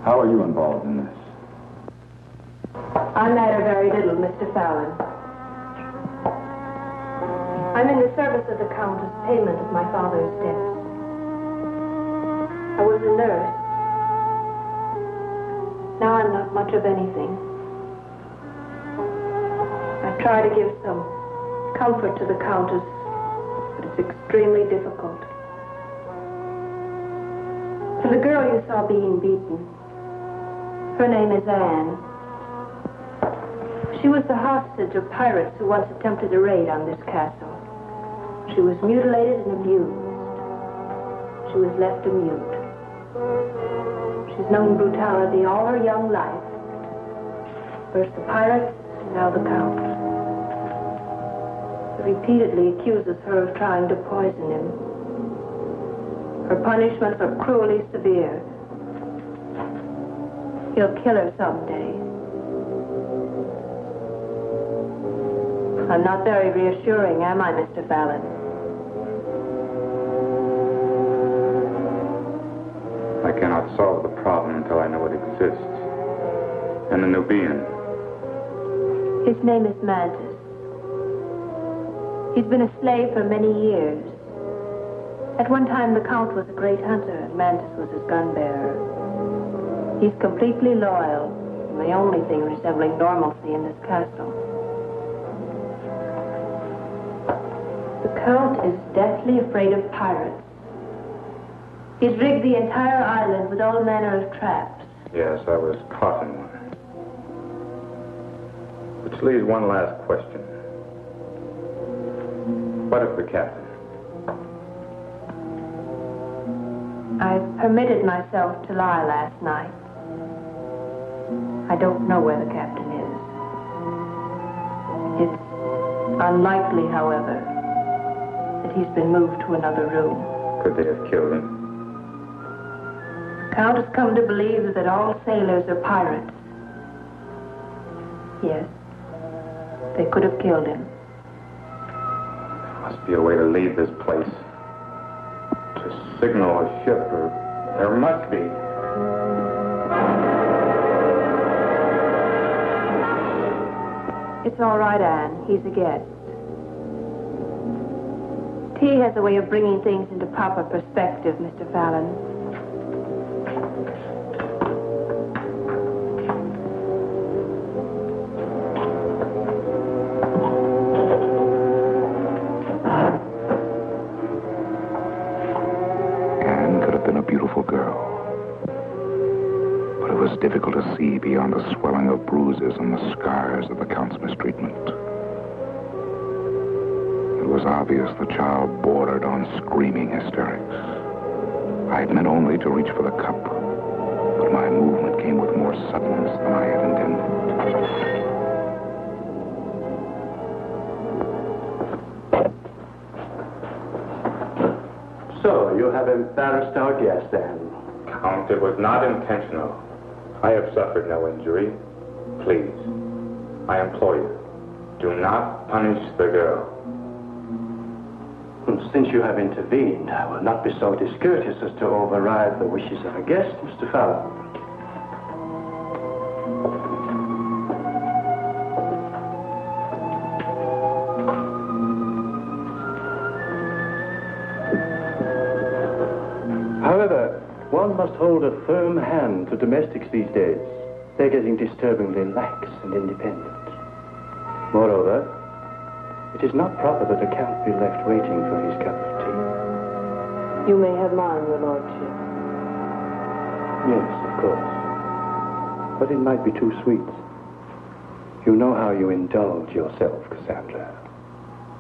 How are you involved in this? I matter very little, Mr. Fallon. I'm in the service of the Count as payment of my father's debts. I was a nurse. Now I'm not much of anything. I try to give some comfort to the Countess, but it's extremely difficult. For the girl you saw being beaten, her name is Anne. She was the hostage of pirates who once attempted a raid on this castle. She was mutilated and abused. She was left a mute. She's known brutality all her young life. First the pirates, now the Count. He repeatedly accuses her of trying to poison him. Her punishments are cruelly severe. He'll kill her someday. I'm not very reassuring, am I, Mr. Fallon? I cannot solve the problem until I know it exists. And the Nubian? His name is Mantis. He's been a slave for many years. At one time, the Count was a great hunter, and Mantis was his gun bearer. He's completely loyal, and the only thing resembling normalcy in this castle. The Count is deathly afraid of pirates. He's rigged the entire island with all manner of traps. Yes, I was caught in one. Which leaves one last question. What of the captain? I permitted myself to lie last night. I don't know where the captain is. It's unlikely, however, that he's been moved to another room. Could they have killed him? Count has come to believe that all sailors are pirates. Yes, they could have killed him. There must be a way to leave this place. To signal a ship, or there must be. It's all right, Anne. He's a guest. Tea has a way of bringing things into proper perspective, Mr. Fallon. Difficult to see beyond the swelling of bruises and the scars of the Count's mistreatment. It was obvious the child bordered on screaming hysterics. I had meant only to reach for the cup, but my movement came with more suddenness than I had intended. So, you have embarrassed our guest, then? Count, it was not intentional. I have suffered no injury. Please, I implore you, do not punish the girl. Since you have intervened, I will not be so discourteous as to override the wishes of a guest, Mr. Fallon. However, one must hold a firm hand to domestics these days. They're getting disturbingly lax and independent. Moreover, it is not proper that a count be left waiting for his cup of tea. You may have mine, your lordship. Yes, of course. But it might be too sweet. You know how you indulge yourself, Cassandra.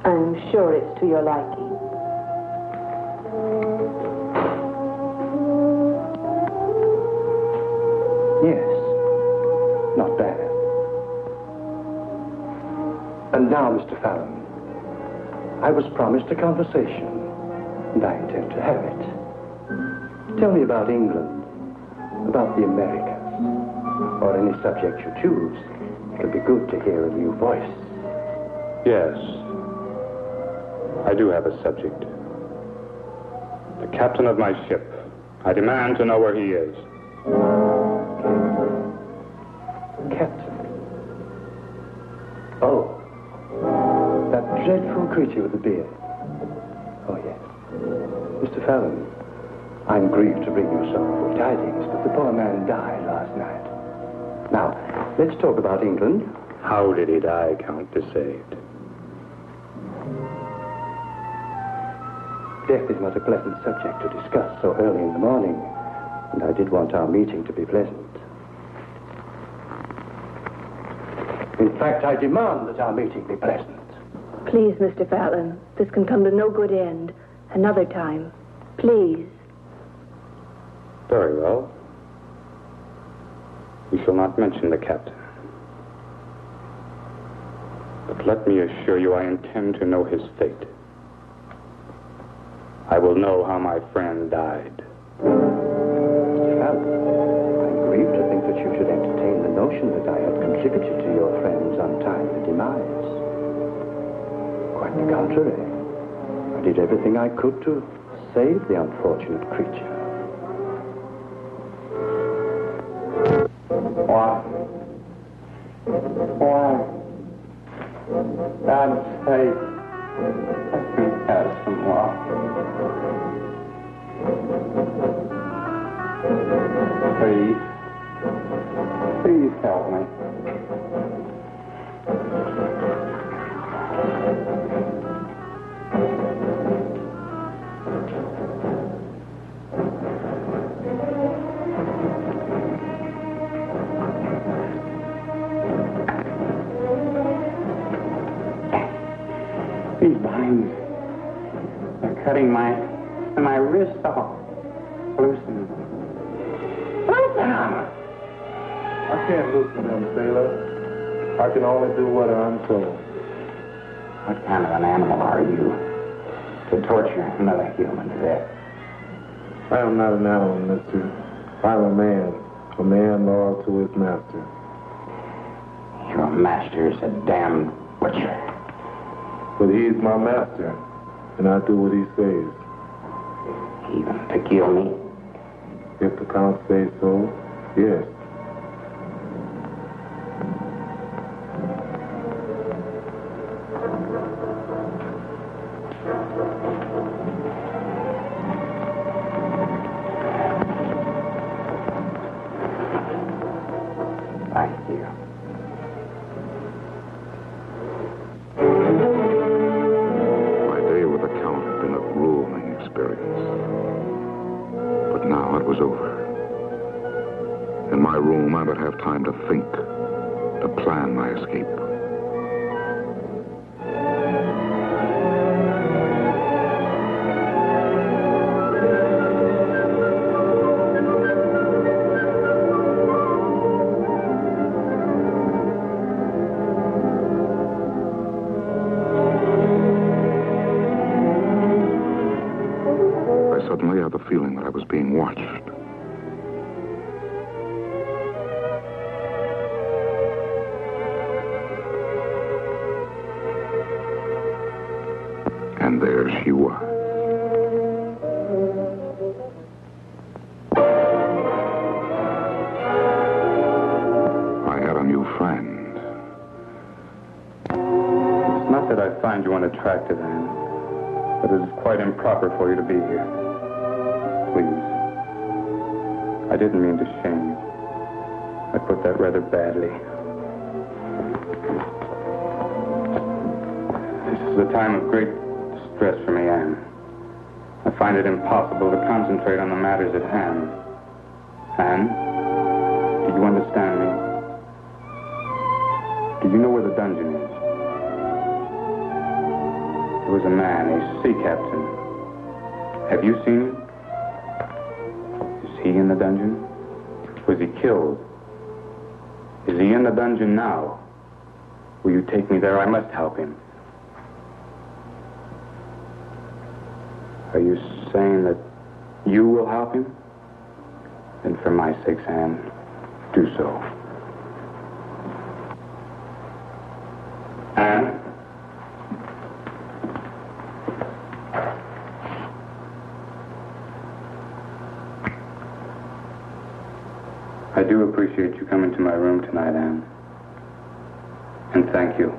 I'm sure it's to your liking. Yes, not bad. And now, Mr. Fallon, I was promised a conversation, and I intend to have it. Tell me about England, about the Americas, or any subject you choose. It'll be good to hear a new voice. Yes, I do have a subject. The captain of my ship. I demand to know where he is. Captain. Oh, that dreadful creature with the beard. Oh, yes. Mr. Fallon, I'm grieved to bring you sorrowful tidings, but the poor man died last night. Now, let's talk about England. How did he die, Count de Sade? Death is not a pleasant subject to discuss so early in the morning, and I did want our meeting to be pleasant. In fact, I demand that our meeting be pleasant. Please, Mr. Fallon, this can come to no good end. Another time. Please. Very well. We shall not mention the captain. But let me assure you I intend to know his fate. I will know how my friend died. Mr. Fallon, I'm grieved to think that you should entertain the notion that I had contributed to your friend's untimely demise. Quite the contrary. I did everything I could to save the unfortunate creature. What? Why? God's sake, let me have some water. Please. Please help me. These vines are cutting my wrists off. Loosen them. Loosen them! I can't loosen them, sailor. I can only do what I'm told. What kind of an animal are you to torture another human to death? I am not an animal, mister. I'm a man loyal to his master. Your master is a damned butcher. But he's my master, and I do what he says. Even to kill me? If the Count says so, yes. Thank you. My day with the Count had been a grueling experience. But now it was over. In my room, I would have time to think, to plan my escape. I suddenly had the feeling that I was being watched. And there she was. I had a new friend. It's not that I find you unattractive, Anne, but it is quite improper for you to be here. Please. I didn't mean to shame you. I put that rather badly. This is a time of great distress for me, Anne. I find it impossible to concentrate on the matters at hand. Anne, do you understand me? Do you know where the dungeon is? There was a man, a sea captain. Have you seen him? Is he in the dungeon? Was he killed? Is he in the dungeon now? Will you take me there? I must help him. Are you saying that you will help him? Then for my sake, Anne, do so. Anne? I do appreciate you coming to my room tonight, Anne. And thank you.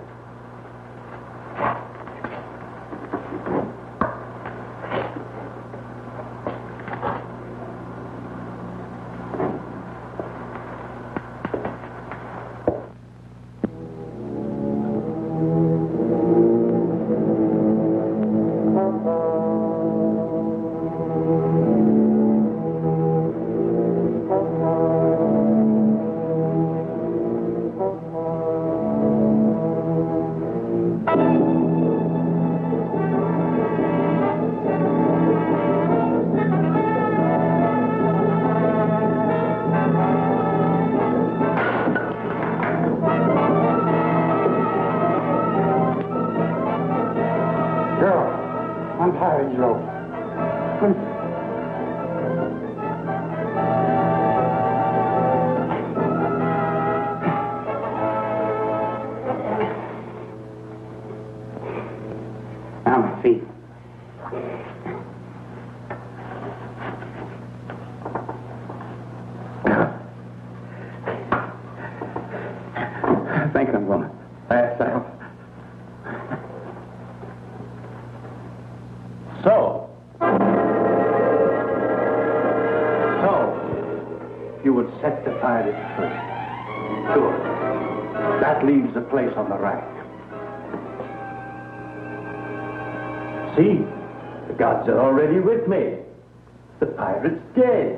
Thank you, woman. So, you would set the pirates free. Good. That leaves a place on the rack. See, the gods are already with me. The pirate's dead.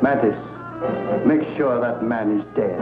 Mantis, make sure that man is dead.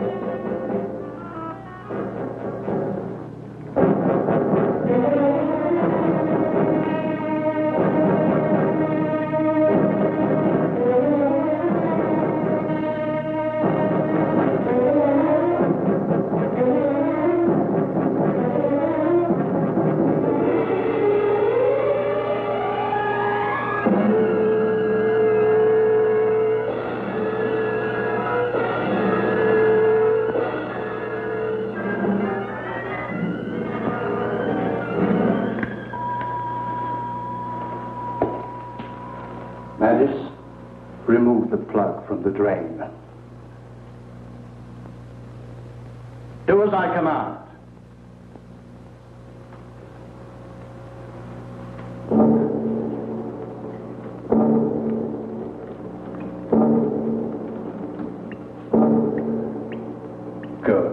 Mantis, remove the plug from the drain. Do as I command. Good.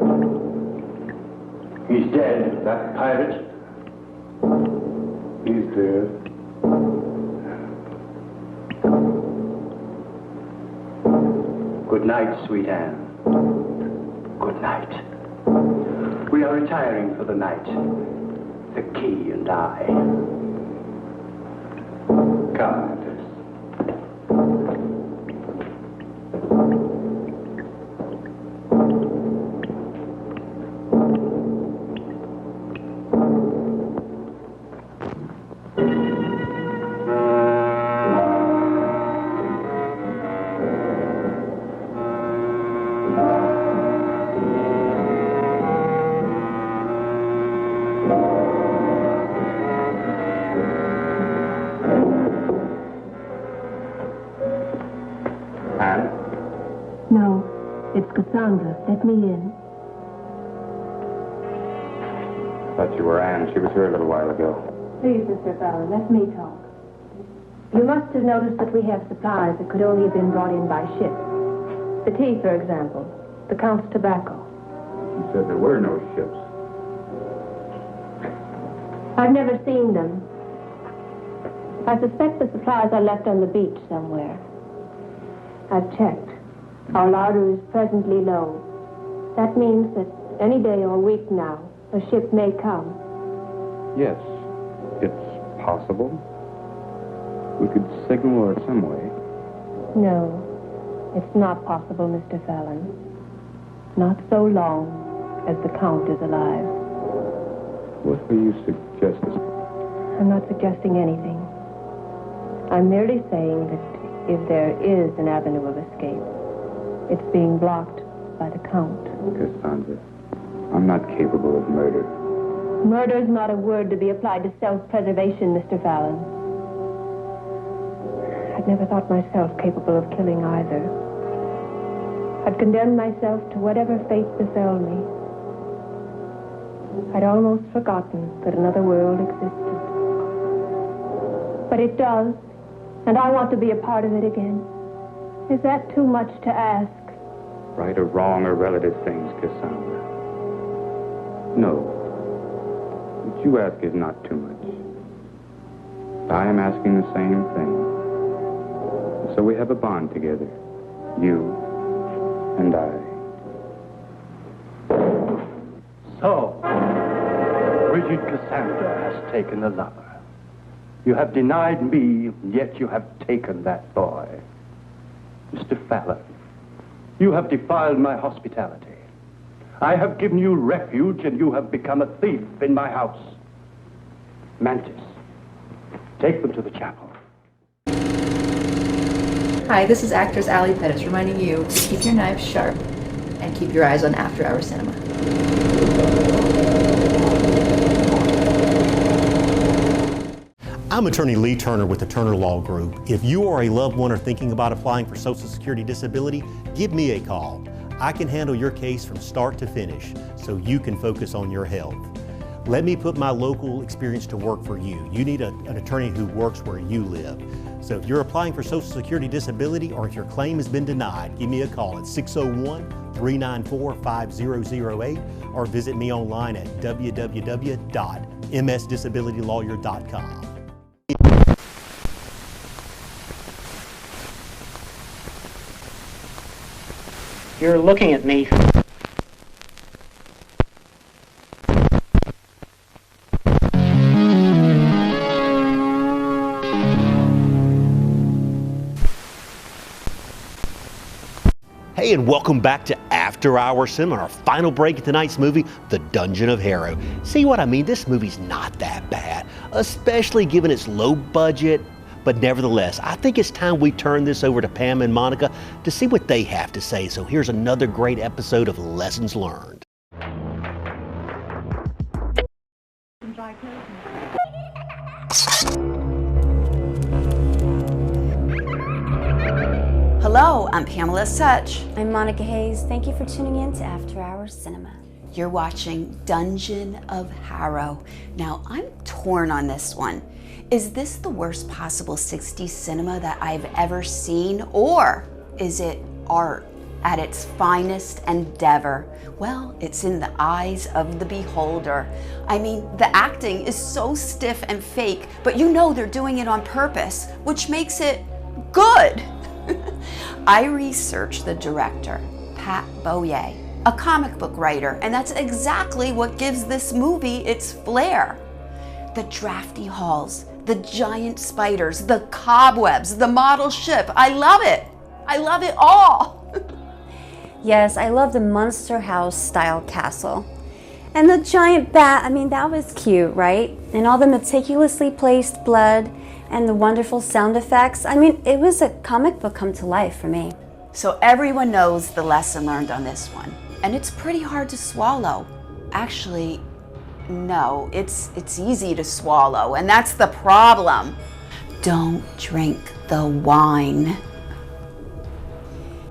He's dead, that pirate. He's dead. Good night, sweet Anne. Good night. We are retiring for the night. The key and I. Come, Mantis. No, it's Cassandra. Let me in. I thought you were Anne. She was here a little while ago. Please, Mr. Fallon, let me talk. You must have noticed that we have supplies that could only have been brought in by ship. The tea, for example. The Count's tobacco. You said there were no ships. I've never seen them. I suspect the supplies are left on the beach somewhere. I've checked. Our larder is presently low. That means that any day or week now, a ship may come. Yes, it's possible. We could signal her some way. No, it's not possible, Mr. Fallon. Not so long as the Count is alive. What are you suggesting? I'm not suggesting anything. I'm merely saying that if there is an avenue of escape, it's being blocked by the Count. Cassandra, I'm not capable of murder. Murder's not a word to be applied to self-preservation, Mr. Fallon. I'd never thought myself capable of killing either. I'd condemned myself to whatever fate befell me. I'd almost forgotten that another world existed. But it does, and I want to be a part of it again. Is that too much to ask? Right or wrong or relative things, Cassandra. No. What you ask is not too much. I am asking the same thing. So we have a bond together. You and I. So, Bridget Cassandra has taken a lover. You have denied me, yet you have taken that boy. Mr. Fallon, you have defiled my hospitality. I have given you refuge, and you have become a thief in my house. Mantis, take them to the chapel. Hi, this is actress Allie Pettis reminding you to keep your knives sharp and keep your eyes on After Hours Cinema. I'm attorney Lee Turner with the Turner Law Group. If you or a loved one are thinking about applying for Social Security disability, give me a call. I can handle your case from start to finish so you can focus on your health. Let me put my local experience to work for you. You need an attorney who works where you live. So if you're applying for Social Security disability or if your claim has been denied, give me a call at 601-394-5008 or visit me online at www.msdisabilitylawyer.com. You're looking at me. Hey, and welcome back to After Hours Cinema, our final break of tonight's movie, The Dungeon of Harrow. See what I mean? This movie's not that bad, especially given its low budget. But nevertheless, I think it's time we turn this over to Pam and Monica to see what they have to say. So here's another great episode of Lessons Learned. Hello, I'm Pamela Such. I'm Monica Hayes. Thank you for tuning in to After Hours Cinema. You're watching Dungeon of Harrow. Now, I'm torn on this one. Is this the worst possible 60s cinema that I've ever seen, or is it art at its finest endeavor? Well, it's in the eyes of the beholder. I mean, the acting is so stiff and fake, but you know they're doing it on purpose, which makes it good. I researched the director, Pat Boyette, a comic book writer, and that's exactly what gives this movie its flair. The drafty halls, the giant spiders, the cobwebs, the model ship. I love it. I love it all. Yes, I love the Munster House style castle. And the giant bat, I mean, that was cute, right? And all the meticulously placed blood and the wonderful sound effects. I mean, it was a comic book come to life for me. So everyone knows the lesson learned on this one. And it's pretty hard to swallow. Actually, no, it's easy to swallow, and that's the problem. Don't drink the wine.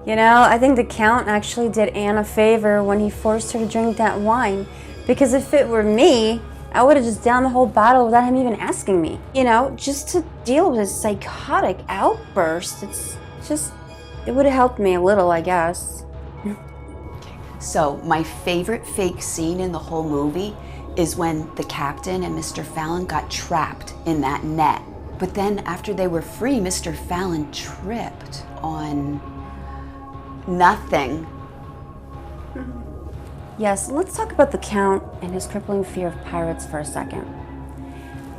You know, I think the Count actually did Anne a favor when he forced her to drink that wine, because if it were me, I would have just downed the whole bottle without him even asking me. You know, just to deal with his psychotic outburst, it would have helped me a little, I guess. So, my favorite fake scene in the whole movie is when the captain and Mr. Fallon got trapped in that net. But then after they were free, Mr. Fallon tripped on nothing. Yes, let's talk about the Count and his crippling fear of pirates for a second.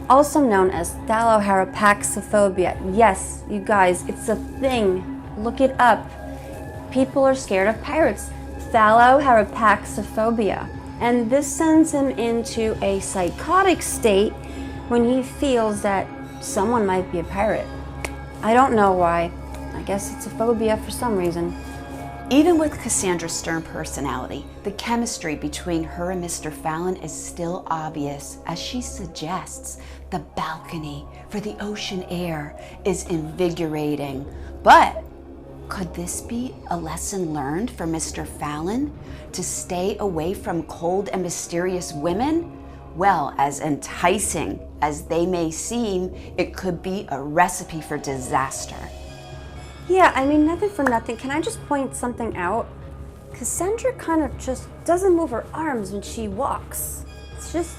Also known as thalloharropaxophobia. Yes, you guys, it's a thing. Look it up. People are scared of pirates. Thalloharropaxophobia. And this sends him into a psychotic state when he feels that someone might be a pirate. I don't know why. I guess it's a phobia for some reason. Even with Cassandra's stern personality, the chemistry between her and Mr. Fallon is still obvious. As she suggests, the balcony for the ocean air is invigorating. But could this be a lesson learned for Mr. Fallon to stay away from cold and mysterious women? Well, as enticing as they may seem, it could be a recipe for disaster. Yeah, I mean, nothing for nothing. Can I just point something out? Cassandra kind of just doesn't move her arms when she walks. It's just,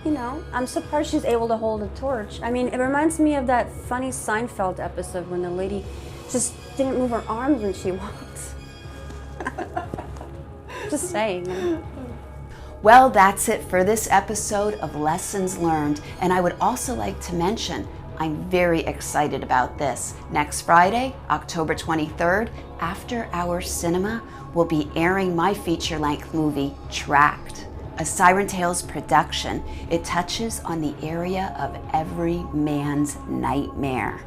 you know, I'm surprised she's able to hold a torch. I mean, it reminds me of that funny Seinfeld episode when the lady just didn't move her arms when she walked. Just saying. Well, that's it for this episode of Lessons Learned. And I would also like to mention, I'm very excited about this. Next Friday, October 23rd, After Hours Cinema will be airing my feature-length movie, Trapped, a Siren Tales production. It touches on the area of every man's nightmare.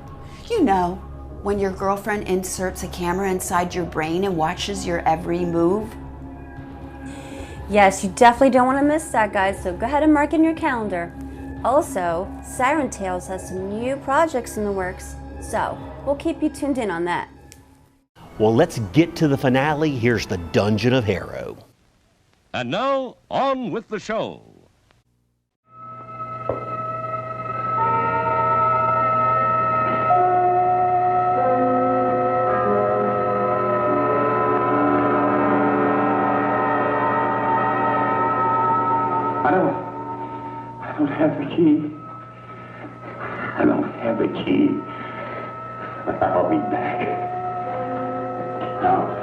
You know, when your girlfriend inserts a camera inside your brain and watches your every move? Yes, you definitely don't want to miss that, guys, so go ahead and mark in your calendar. Also, Siren Tales has some new projects in the works, so we'll keep you tuned in on that. Well, let's get to the finale. Here's the Dungeon of Harrow. And now, on with the show. I don't have the key. I don't have the key. I'll be back. Now.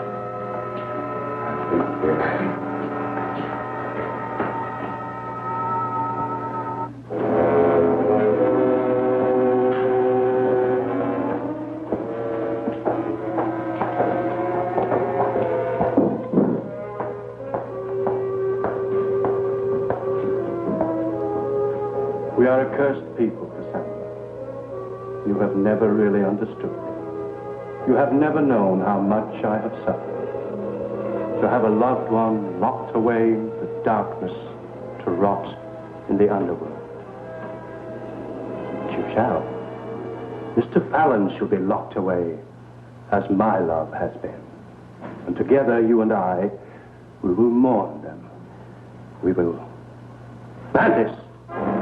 We are a cursed people, Cassandra. You have never really understood me. You have never known how much I have suffered. To have a loved one locked away in the darkness to rot in the underworld. But you shall. Mr. Fallon shall be locked away as my love has been. And together, you and I, we will mourn them. We will... Mantis!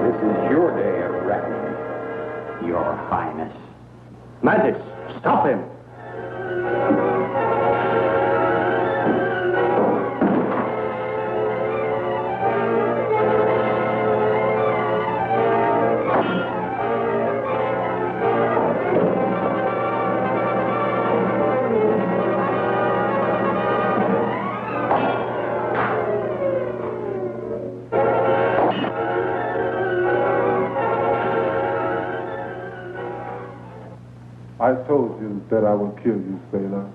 This is your day of reckoning, Your Highness. Mantis, stop him! I told you that I will kill you, sailor.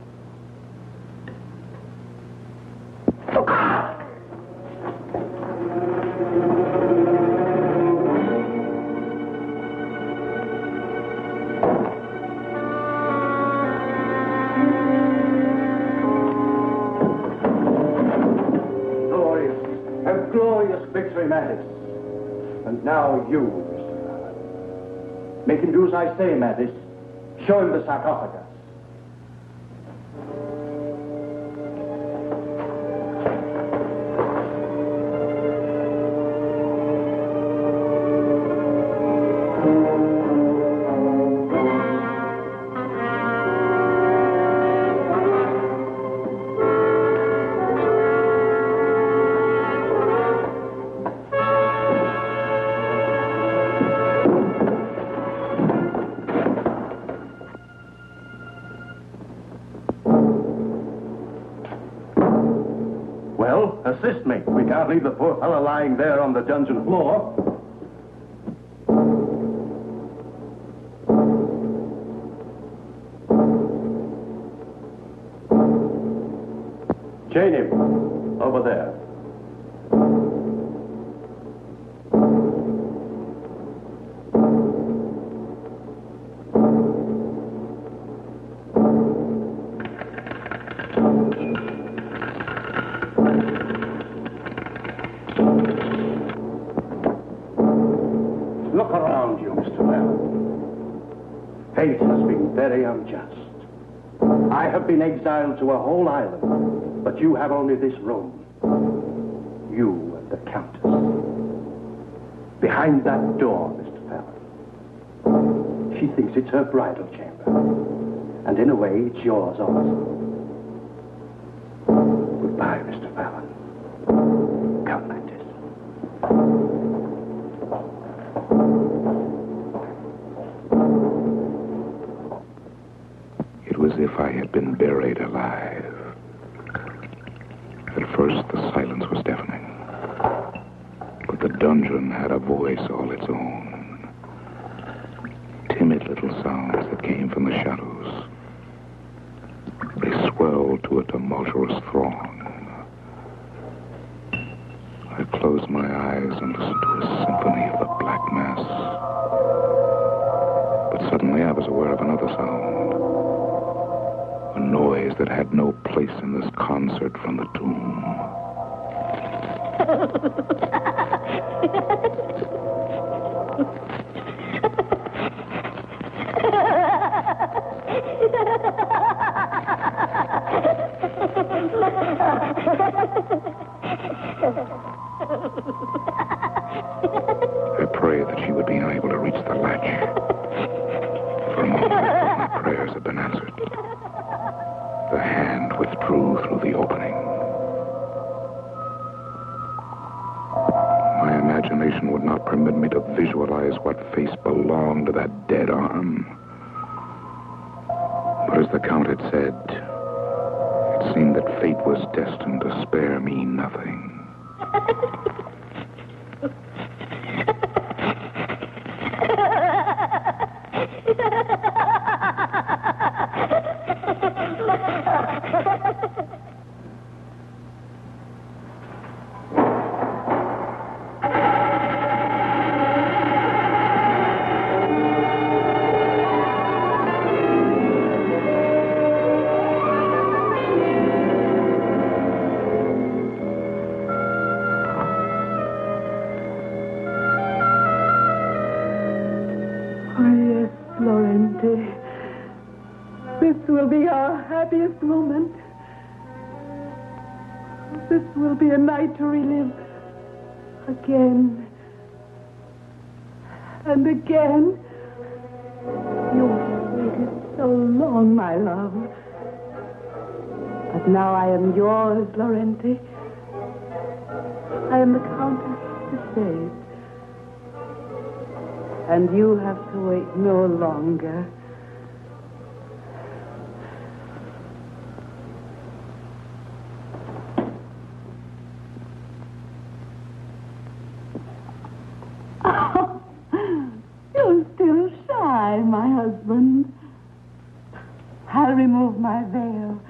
A glorious victory, Mantis. And now you, Mr. Fallon. Make him do as I say, Mantis. Show him the sarcophagus. Well, assist me. We can't leave the poor fellow lying there on the dungeon floor. Chain him. Over there. Look around you, Mr. Fallon. Fate has been very unjust. I have been exiled to a whole island, but you have only this room. You and the Countess. Behind that door, Mr. Fallon. She thinks it's her bridal chamber. And in a way, it's yours also. Goodbye, Mr. Fallon. Come, Mantis. It was as if I had been buried alive. At first, the silence was deafening. But the dungeon had a voice all its own. Timid little sounds that came from the shadows. They swelled to a tumultuous throng. I closed my eyes and listened to a symphony of the Black Mass. But suddenly I was aware of another sound. noise that had no place in this concert from the tomb. I prayed that she would be unable to reach the latch. For a moment, I thought my prayers had been answered. The hand withdrew through the opening. My imagination would not permit me to visualize what face belonged to that dead arm. But as the Count had said, it seemed that fate was destined to spare me nothing. This will be our happiest moment. This will be a night to relive again and again. You waited so long, my love. But now I am yours, Laurenti. I am the Countess de Sade. And you have to wait no longer. Oh, you're still shy, my husband. I'll remove my veil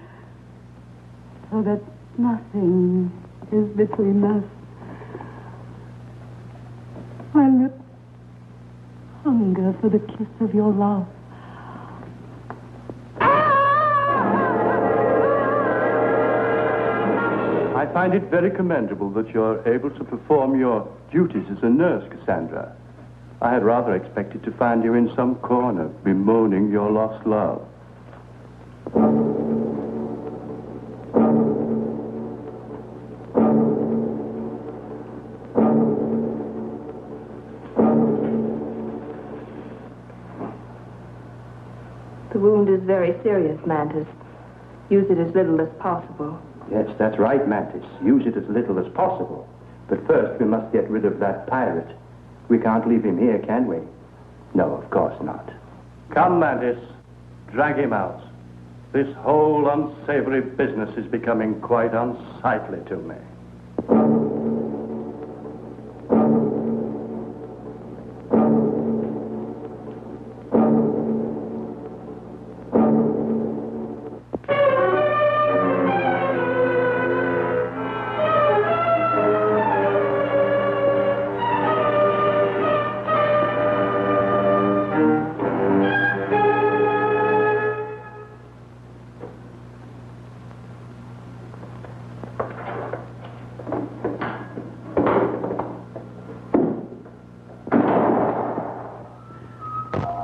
so that nothing is between us. My lips hunger for the kiss of your love. I find it very commendable that you're able to perform your duties as a nurse, Cassandra. I had rather expected to find you in some corner bemoaning your lost love. The wound is very serious, Mantis. Use it as little as possible. Yes, that's right, Mantis. Use it as little as possible. But first, we must get rid of that pirate. We can't leave him here, can we? No, of course not. Come, Mantis. Drag him out. This whole unsavory business is becoming quite unsightly to me.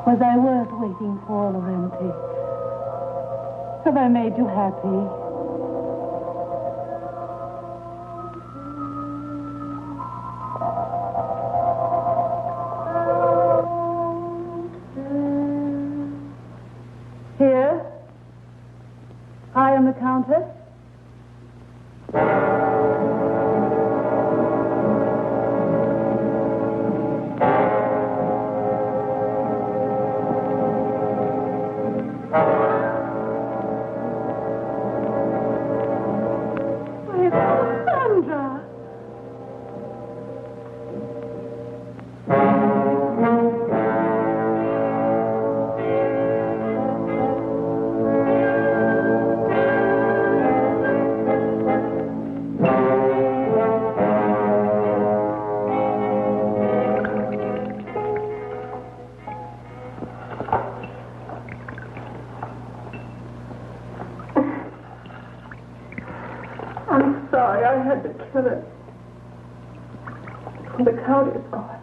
Was I worth waiting for, Laurenti? Have I made you happy? Here, I am the Countess. sorry I had to kill her. The Count is gone.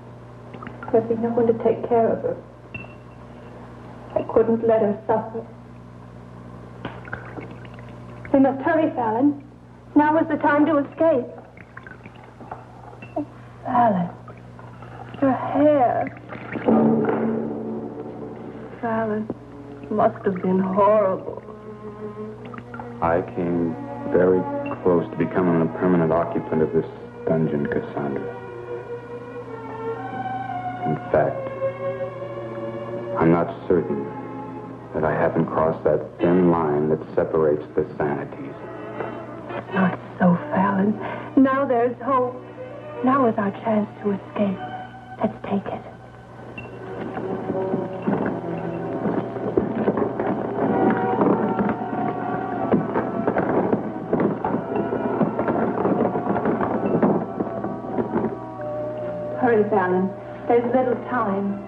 There'll be no one to take care of her. I couldn't let her suffer. We must hurry, Fallon. Now is the time to escape. Oh, Fallon. Her hair. Fallon, must have been horrible. I came very close to becoming a permanent occupant of this dungeon, Cassandra. In fact, I'm not certain that I haven't crossed that thin line that separates the sanities. Not so, Fallon. Now there's hope. Now is our chance to escape. Let's take it. Hurry, Fallon. There's little time.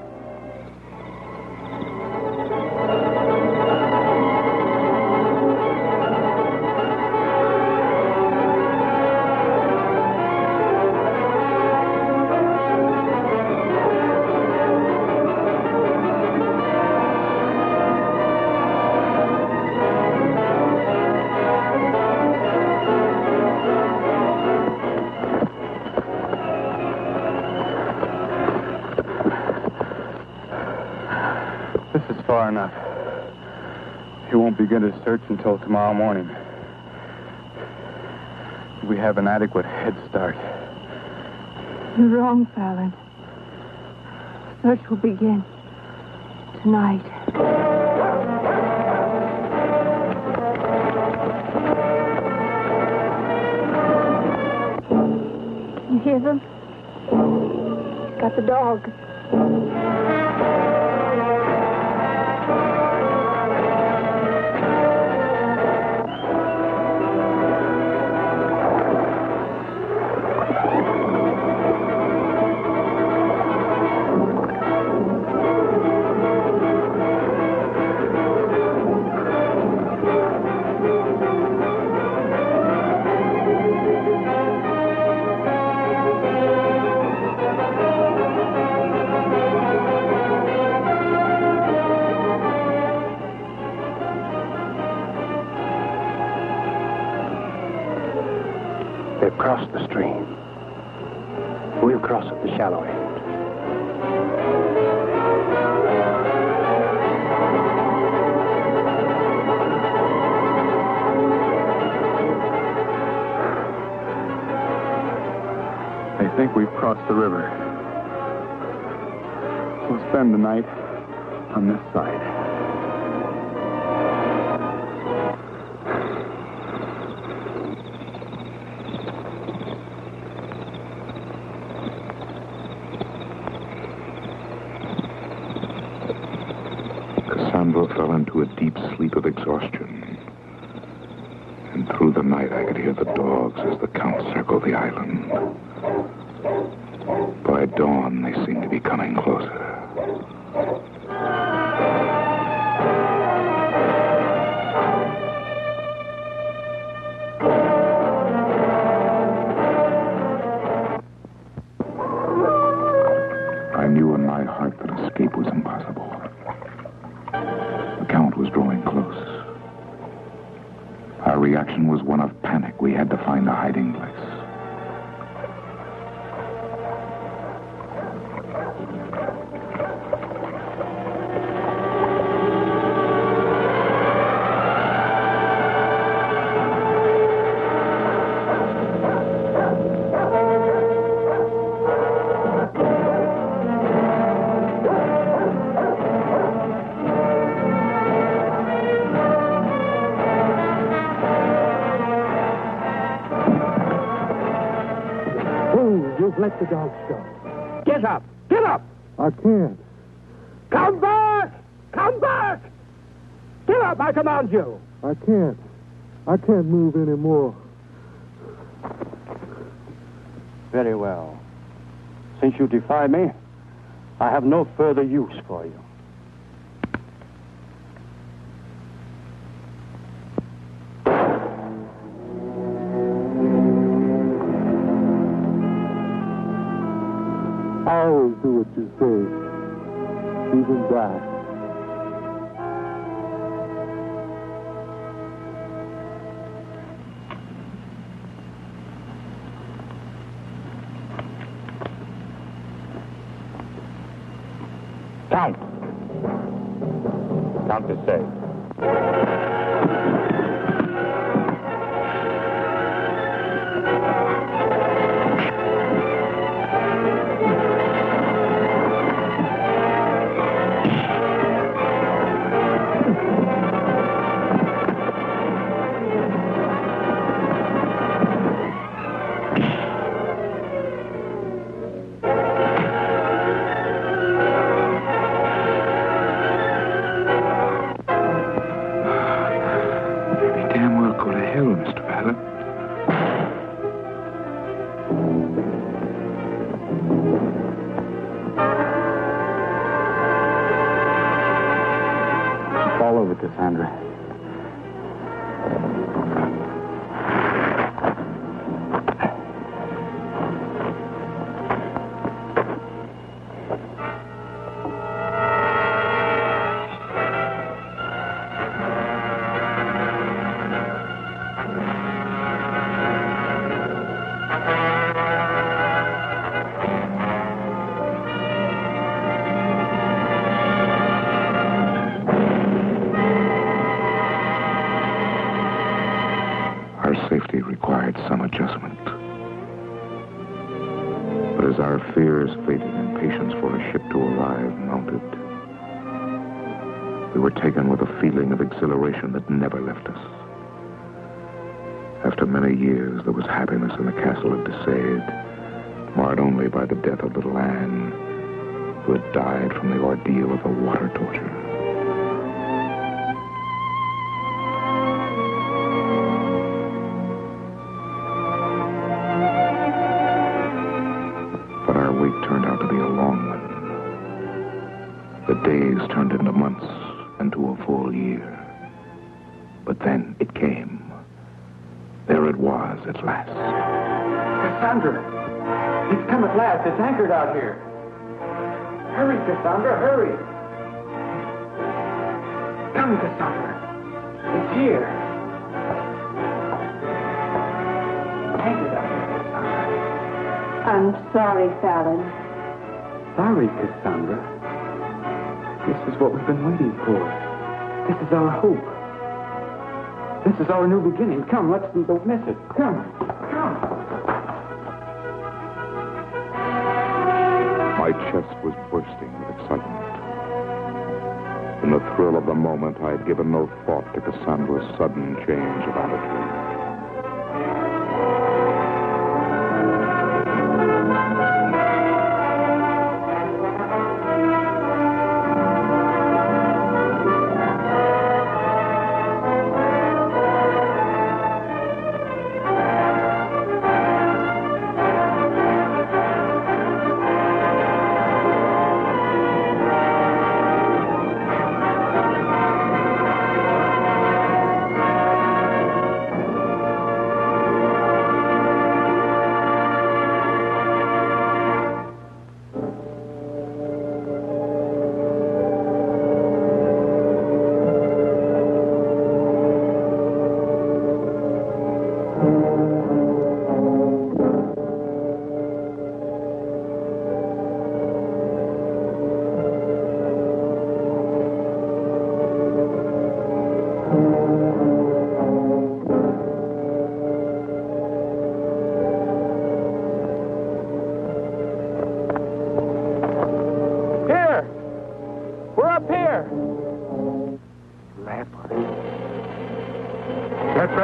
Far enough. He won't begin his search until tomorrow morning. We have an adequate head start. You're wrong, Fallon. Search will begin tonight. Can you hear them? He's got the dog. They've crossed the stream. We'll cross at the shallow end. They think we've crossed the river. We'll spend the night on this side. Cassandra fell into a deep sleep of exhaustion. And through the night I could hear the dogs as the Count circled the island. By dawn, they seemed to be coming closer. I knew in my heart that escape was impossible. The Count was drawing close. Our reaction was one of panic. We had to find a hiding place. You've let the dogs go. Get up! Get up! I can't. Come back! Come back! Get up, I command you! I can't. I can't move anymore. Very well. Since you defy me, I have no further use for you. always do what you say, even die. Count. Count to say. Cassandra. Safety required some adjustment. But as our fears faded and patience for a ship to arrive mounted, we were taken with a feeling of exhilaration that never left us. After many years, there was happiness in the castle of Desaid, marred only by the death of little Anne, who had died from the ordeal of the water torture. The days turned into months and to a full year. But then it came. There it was at last. Cassandra! It's come at last. It's anchored out here. Hurry, Cassandra, hurry! Come, Cassandra. It's here. Anchored out here, Cassandra. I'm sorry, Fallon. Sorry, Cassandra. This is what we've been waiting for. This is our hope. This is our new beginning. Come, don't miss it. Come. My chest was bursting with excitement. In the thrill of the moment, I had given no thought to Cassandra's sudden change of attitude.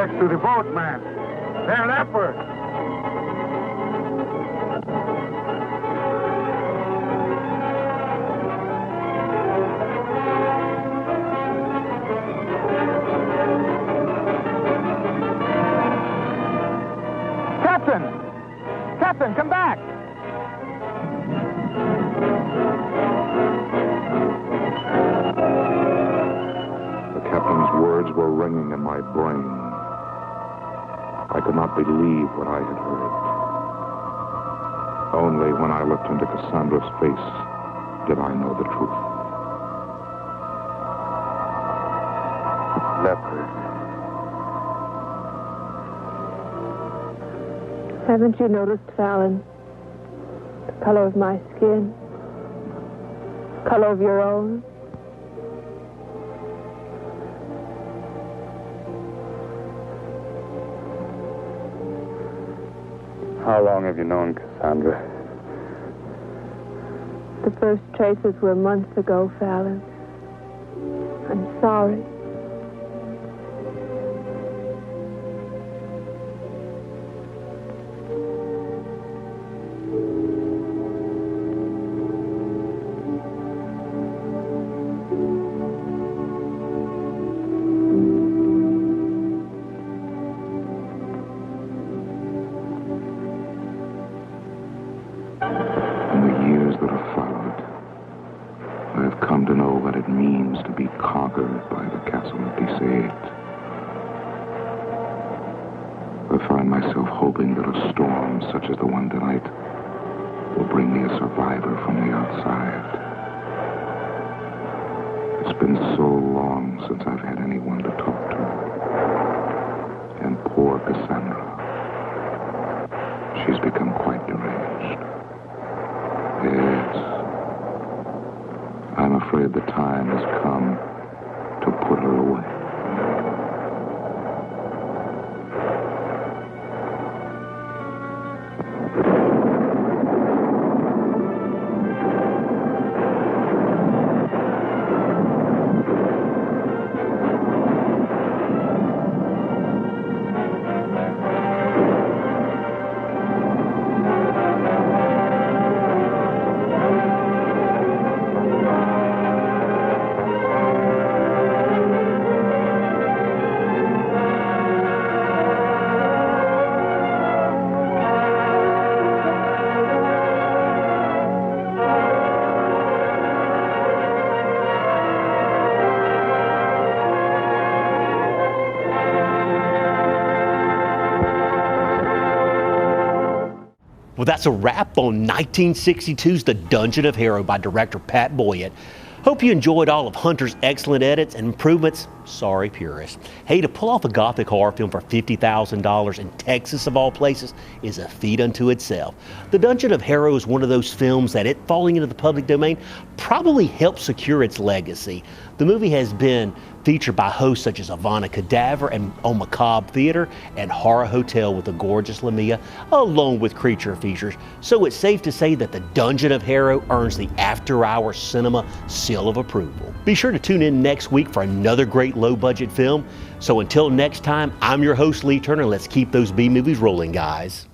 To the boat, man. They're leopard. Captain, come back! The captain's words were ringing in my brain. I could not believe what I had heard. Only when I looked into Cassandra's face did I know the truth. Leprous. Haven't you noticed, Fallon, the color of my skin? The color of your own? How long have you known Cassandra? The first traces were months ago, Fallon. I'm sorry. In the years that have followed, I have come to know what it means to be conquered by the castle of Boyette. I find myself hoping that a storm such as the one tonight will bring me a survivor from the outside. It's been so long since I've had anyone to talk to. And poor Cassandra, she's become quite deranged. Yes, I'm afraid the time has come to put her away. Well, that's a wrap on 1962's The Dungeon of Harrow by director Pat Boyette. Hope you enjoyed all of Hunter's excellent edits and improvements. Sorry, purists. Hey, to pull off a gothic horror film for $50,000 in Texas, of all places, is a feat unto itself. The Dungeon of Harrow is one of those films that it falling into the public domain probably helped secure its legacy. The movie has been featured by hosts such as Ivana Cadaver and on Macabre Theater and Horror Hotel with the gorgeous Lamia, along with creature features. So it's safe to say that The Dungeon of Harrow earns the after-hour cinema seal of approval. Be sure to tune in next week for another great low-budget film. So until next time, I'm your host, Lee Turner. Let's keep those B-movies rolling, guys.